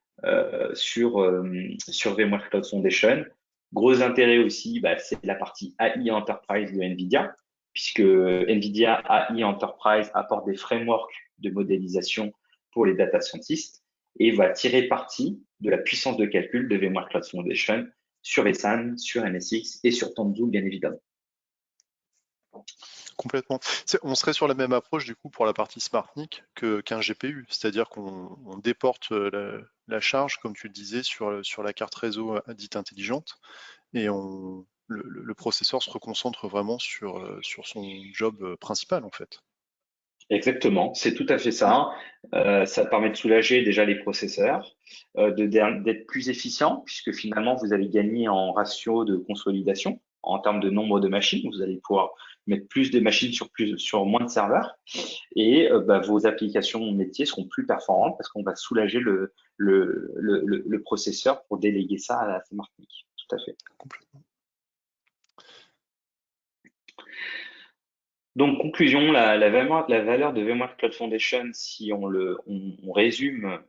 sur VMware Cloud Foundation. Gros intérêt aussi, c'est la partie AI Enterprise de NVIDIA, puisque NVIDIA AI Enterprise apporte des frameworks de modélisation pour les data scientists et va tirer parti de la puissance de calcul de VMware Cloud Foundation sur vSAN, sur NSX et sur Tanzu, bien évidemment. Complètement. On serait sur la même approche du coup pour la partie SmartNIC qu'un GPU, c'est-à-dire qu'on déporte la charge, comme tu le disais, sur la carte réseau dite intelligente et le processeur se reconcentre vraiment sur son job principal en fait. Exactement, c'est tout à fait ça. Ça permet de soulager déjà les processeurs, d'être plus efficient, puisque finalement, vous allez gagner en ratio de consolidation en termes de nombre de machines. Vous allez pouvoir mettre plus de machines sur moins de serveurs et vos applications métiers seront plus performantes parce qu'on va soulager le processeur pour déléguer ça à la SmartNIC. Tout à fait. Complètement. Donc, conclusion, la valeur de VMware Cloud Foundation, si on résume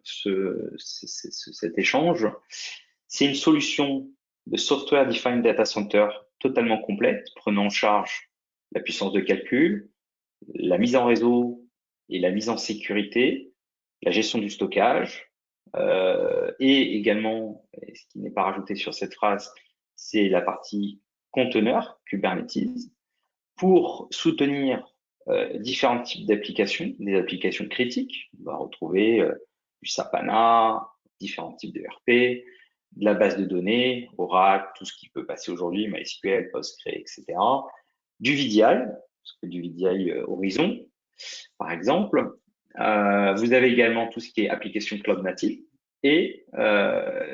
cet échange, c'est une solution de Software Defined Data Center totalement complète, prenant en charge la puissance de calcul, la mise en réseau et la mise en sécurité, la gestion du stockage, et également, ce qui n'est pas rajouté sur cette phrase, c'est la partie conteneur, Kubernetes, pour soutenir différents types d'applications, des applications critiques. On va retrouver du Sapana, différents types de RP, de la base de données, Oracle, tout ce qui peut passer aujourd'hui, MySQL, Postgre, etc. Du VDI, parce que du VDI Horizon, par exemple. Vous avez également tout ce qui est application cloud native. Et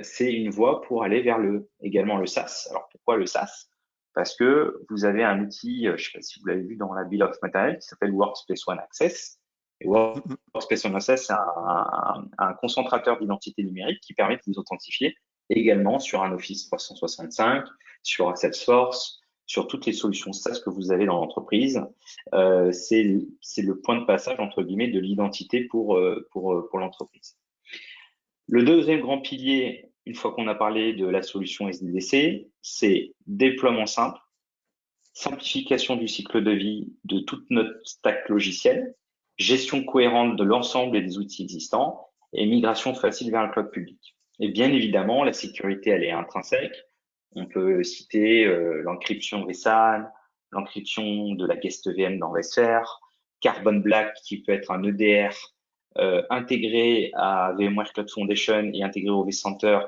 c'est une voie pour aller vers également le SaaS. Alors pourquoi le SaaS? Parce que vous avez un outil, je ne sais pas si vous l'avez vu dans la Bill of Material, qui s'appelle Workspace ONE Access. Et Workspace ONE Access, c'est un concentrateur d'identité numérique qui permet de vous authentifier également sur un Office 365, sur un Salesforce, sur toutes les solutions SaaS que vous avez dans l'entreprise. C'est le point de passage, entre guillemets, de l'identité pour l'entreprise. Le deuxième grand pilier, une fois qu'on a parlé de la solution SDDC, c'est déploiement simple, simplification du cycle de vie de toute notre stack logicielle, gestion cohérente de l'ensemble des outils existants et migration facile vers le cloud public. Et bien évidemment, la sécurité, elle est intrinsèque. On peut citer l'encryption vSAN, l'encryption de la guest VM dans vSphere, Carbon Black qui peut être un EDR intégré à VMware Cloud Foundation et intégré au vCenter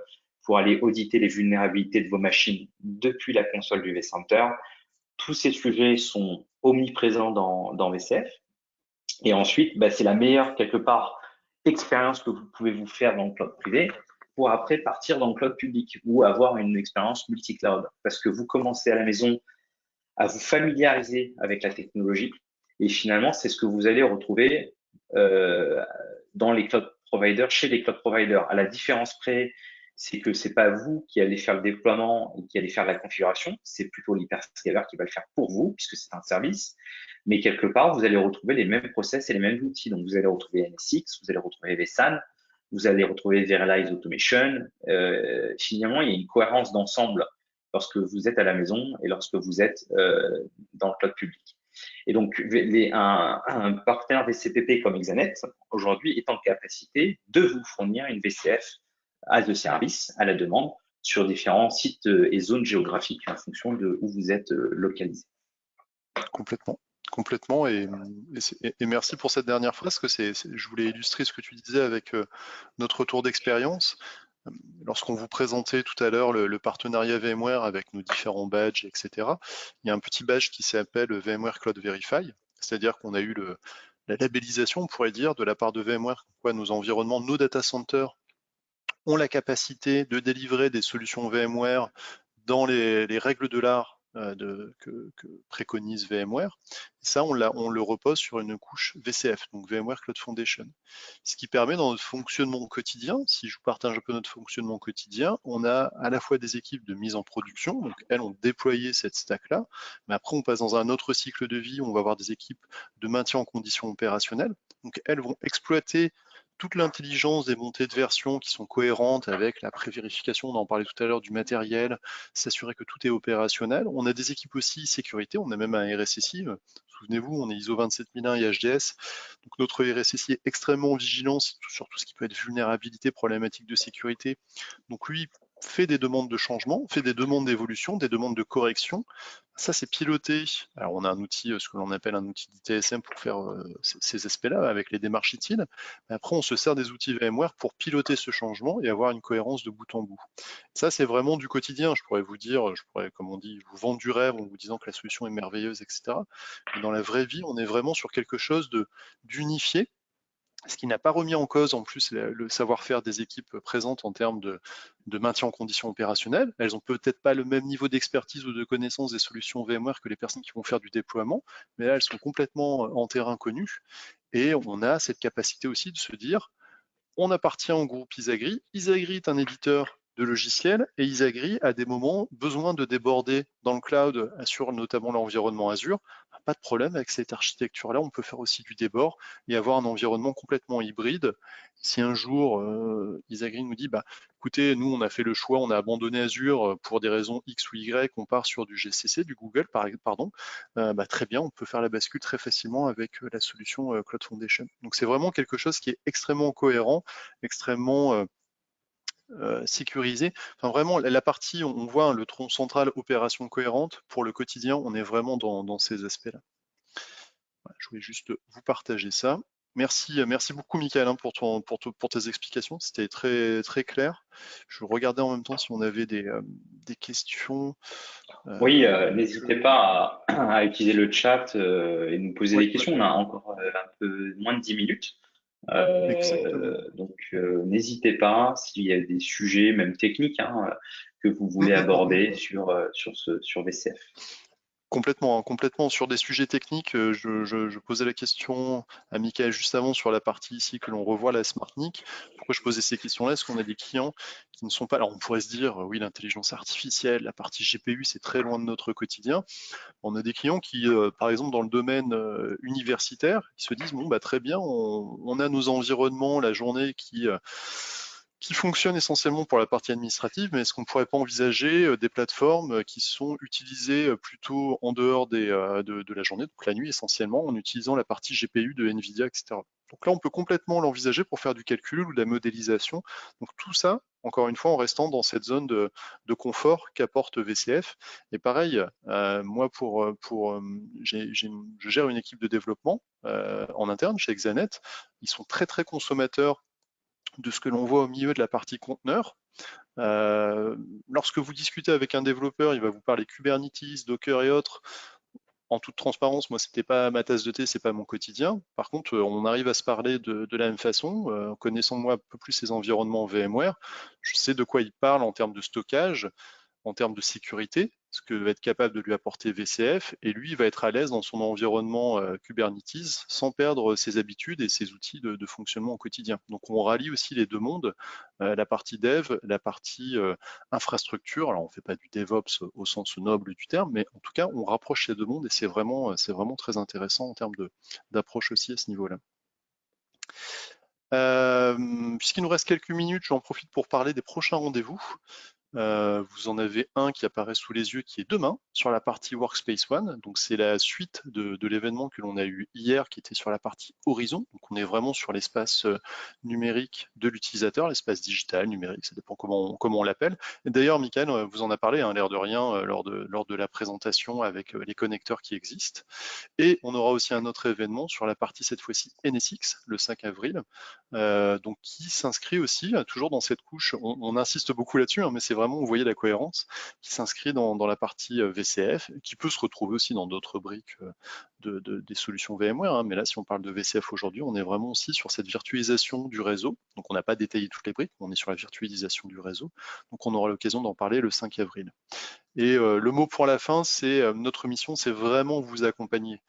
pour aller auditer les vulnérabilités de vos machines depuis la console du vCenter. Tous ces sujets sont omniprésents dans VCF. Et ensuite, c'est la meilleure, quelque part, expérience que vous pouvez vous faire dans le cloud privé pour après partir dans le cloud public ou avoir une expérience multi-cloud. Parce que vous commencez à la maison à vous familiariser avec la technologie et finalement, c'est ce que vous allez retrouver dans les cloud providers, chez les cloud providers. À la différence près, c'est que c'est pas vous qui allez faire le déploiement et qui allez faire la configuration, c'est plutôt l'hyperscaler qui va le faire pour vous, puisque c'est un service. Mais quelque part, vous allez retrouver les mêmes process et les mêmes outils. Donc, vous allez retrouver NSX, vous allez retrouver vSAN, vous allez retrouver Verialize Automation. Finalement, il y a une cohérence d'ensemble lorsque vous êtes à la maison et lorsque vous êtes dans le cloud public. Et donc, un partenaire VCPP comme Exanet, aujourd'hui, est en capacité de vous fournir une VCF as a service, à la demande, sur différents sites et zones géographiques en fonction de où vous êtes localisé. Complètement, et merci pour cette dernière phrase, que je voulais illustrer ce que tu disais avec notre retour d'expérience. Lorsqu'on vous présentait tout à l'heure le partenariat VMware avec nos différents badges, etc., il y a un petit badge qui s'appelle VMware Cloud Verify, c'est-à-dire qu'on a eu la labellisation, on pourrait dire, de la part de VMware, quoi, nos environnements, nos data centers ont la capacité de délivrer des solutions VMware dans les règles de l'art que préconise VMware. Et ça, on le repose sur une couche VCF, donc VMware Cloud Foundation. Ce qui permet dans notre fonctionnement quotidien, si je vous partage un peu notre fonctionnement quotidien, on a à la fois des équipes de mise en production, donc elles ont déployé cette stack-là, mais après on passe dans un autre cycle de vie où on va avoir des équipes de maintien en conditions opérationnelles, donc elles vont exploiter toute l'intelligence des montées de version qui sont cohérentes avec la pré-vérification, on en parlait tout à l'heure, du matériel, s'assurer que tout est opérationnel. On a des équipes aussi sécurité, on a même un RSSI. Souvenez-vous, on est ISO 27001 et HDS. Donc notre RSSI est extrêmement vigilant sur tout ce qui peut être vulnérabilité, problématique de sécurité. Donc lui fait des demandes de changement, fait des demandes d'évolution, des demandes de correction. Ça, c'est piloté. Alors, on a un outil, ce que l'on appelle un outil d'ITSM pour faire ces aspects-là, avec les démarches utiles. Mais après, on se sert des outils VMware pour piloter ce changement et avoir une cohérence de bout en bout. Ça, c'est vraiment du quotidien. Je pourrais vous dire, je pourrais, comme on dit, vous vendre du rêve en vous disant que la solution est merveilleuse, etc. Mais dans la vraie vie, on est vraiment sur quelque chose d'unifié, ce qui n'a pas remis en cause en plus le savoir-faire des équipes présentes en termes de maintien en conditions opérationnelles. Elles n'ont peut-être pas le même niveau d'expertise ou de connaissance des solutions VMware que les personnes qui vont faire du déploiement, mais là, elles sont complètement en terrain connu. Et on a cette capacité aussi de se dire, on appartient au groupe Isagri. Isagri est un éditeur de logiciels et Isagri a des moments besoin de déborder dans le cloud sur notamment l'environnement Azure. Pas de problème avec cette architecture-là, on peut faire aussi du débord et avoir un environnement complètement hybride. Si un jour Isagri nous dit, bah, écoutez, nous on a fait le choix, on a abandonné Azure pour des raisons X ou Y, on part sur du GCC, du Google, pardon, bah, très bien, on peut faire la bascule très facilement avec la solution Cloud Foundation. Donc c'est vraiment quelque chose qui est extrêmement cohérent, extrêmement sécurisé. Enfin, vraiment, la partie, on voit hein, le tronc central opération cohérente. Pour le quotidien, on est vraiment dans ces aspects-là. Voilà, je voulais juste vous partager ça. Merci beaucoup, Michael, hein, pour tes explications. C'était très, très clair. Je regardais en même temps si on avait des questions. Oui, n'hésitez pas à utiliser le chat et nous poser Oui, des questions. On a encore un peu moins de 10 minutes. exactement. N'hésitez pas s'il y a des sujets, même techniques, hein, que vous Mm, voulez mm, mm, mm. aborder sur VCF. Complètement, hein, complètement. Sur des sujets techniques, je posais la question à Michael juste avant sur la partie ici que l'on revoit, la SmartNIC. Pourquoi je posais ces questions-là? Est-ce qu'on a des clients qui ne sont pas... Alors on pourrait se dire, oui, l'intelligence artificielle, la partie GPU, c'est très loin de notre quotidien. On a des clients qui, par exemple, dans le domaine universitaire, qui se disent, bon, bah, très bien, on a nos environnements, la journée qui fonctionne essentiellement pour la partie administrative, mais est-ce qu'on ne pourrait pas envisager des plateformes qui sont utilisées plutôt en dehors de la journée, donc la nuit essentiellement, en utilisant la partie GPU de NVIDIA, etc. Donc là, on peut complètement l'envisager pour faire du calcul ou de la modélisation. Donc tout ça, encore une fois, en restant dans cette zone de confort qu'apporte VCF. Et pareil, moi, je gère une équipe de développement en interne chez Exanet. Ils sont très, très consommateurs de ce que l'on voit au milieu de la partie conteneur. Euh, Lorsque vous discutez avec un développeur, il va vous parler Kubernetes, Docker et autres. En toute transparence, moi, c'était pas ma tasse de thé, c'est pas mon quotidien. Par contre, on arrive à se parler de la même façon. Connaissant moi un peu plus ces environnements VMware, je sais de quoi il parle en termes de stockage, en termes de sécurité, ce que va être capable de lui apporter VCF, et lui va être à l'aise dans son environnement Kubernetes sans perdre ses habitudes et ses outils de fonctionnement au quotidien. Donc on rallie aussi les deux mondes, la partie dev, la partie infrastructure. Alors on ne fait pas du DevOps au sens noble du terme, mais en tout cas on rapproche ces deux mondes et c'est vraiment très intéressant en termes d'approche aussi à ce niveau-là. Puisqu'il nous reste quelques minutes, j'en profite pour parler des prochains rendez-vous. Vous en avez un qui apparaît sous les yeux qui est demain sur la partie Workspace ONE. Donc c'est la suite de l'événement que l'on a eu hier qui était sur la partie Horizon. Donc on est vraiment sur l'espace numérique de l'utilisateur, l'espace digital, numérique, ça dépend comment on l'appelle. Et d'ailleurs, Michael vous en a parlé, hein, l'air de rien, lors de la présentation avec les connecteurs qui existent. Et on aura aussi un autre événement sur la partie cette fois-ci NSX, le 5 avril, donc qui s'inscrit aussi toujours dans cette couche, on insiste beaucoup là-dessus, hein, mais c'est vraiment, vous voyez la cohérence, qui s'inscrit dans la partie VCF, qui peut se retrouver aussi dans d'autres briques des solutions VMware, hein, mais là si on parle de VCF aujourd'hui, on est vraiment aussi sur cette virtualisation du réseau, donc on n'a pas détaillé toutes les briques, on est sur la virtualisation du réseau, donc on aura l'occasion d'en parler le 5 avril. Et le mot pour la fin, c'est notre mission, c'est vraiment vous accompagner.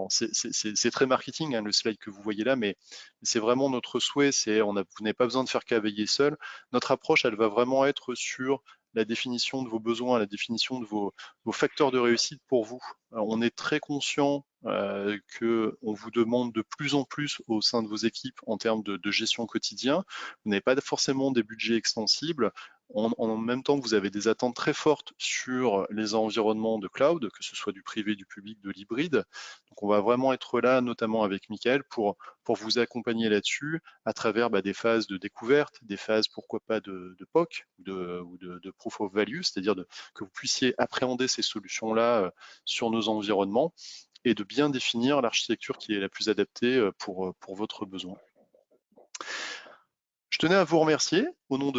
C'est très marketing, hein, le slide que vous voyez là, mais c'est vraiment notre souhait. Vous n'avez pas besoin de faire cavalier seul. Notre approche, elle va vraiment être sur la définition de vos besoins, la définition de vos facteurs de réussite pour vous. On est très conscient que on vous demande de plus en plus au sein de vos équipes en termes de gestion quotidien. Vous n'avez pas forcément des budgets extensibles. En même temps, vous avez des attentes très fortes sur les environnements de cloud, que ce soit du privé, du public, de l'hybride. Donc, on va vraiment être là, notamment avec Mickaël, pour vous accompagner là-dessus à travers des phases de découverte, des phases, pourquoi pas, de POC ou de Proof of Value, c'est-à-dire que vous puissiez appréhender ces solutions-là sur nos environnements et de bien définir l'architecture qui est la plus adaptée pour votre besoin. Je tenais à vous remercier au nom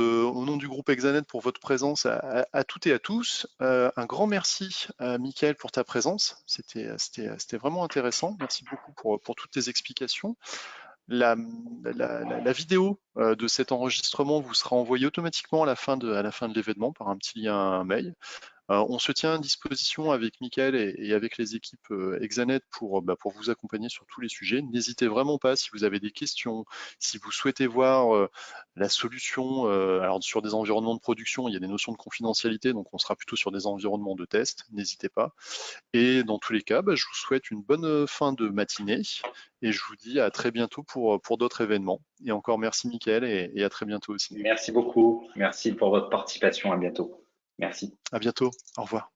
du groupe Exanet pour votre présence à toutes et à tous. Un grand merci à Mickaël pour ta présence. C'était vraiment intéressant. Merci beaucoup pour toutes tes explications. La vidéo de cet enregistrement vous sera envoyée automatiquement à la fin de l'événement par un petit lien mail. On se tient à disposition avec Mickaël et avec les équipes Exanet pour vous accompagner sur tous les sujets. N'hésitez vraiment pas si vous avez des questions, si vous souhaitez voir la solution. Alors sur des environnements de production, il y a des notions de confidentialité, donc on sera plutôt sur des environnements de test. N'hésitez pas. Et dans tous les cas, je vous souhaite une bonne fin de matinée et je vous dis à très bientôt pour d'autres événements. Et encore merci Mickaël et à très bientôt aussi. Merci beaucoup. Merci pour votre participation. À bientôt. Merci. À bientôt. Au revoir.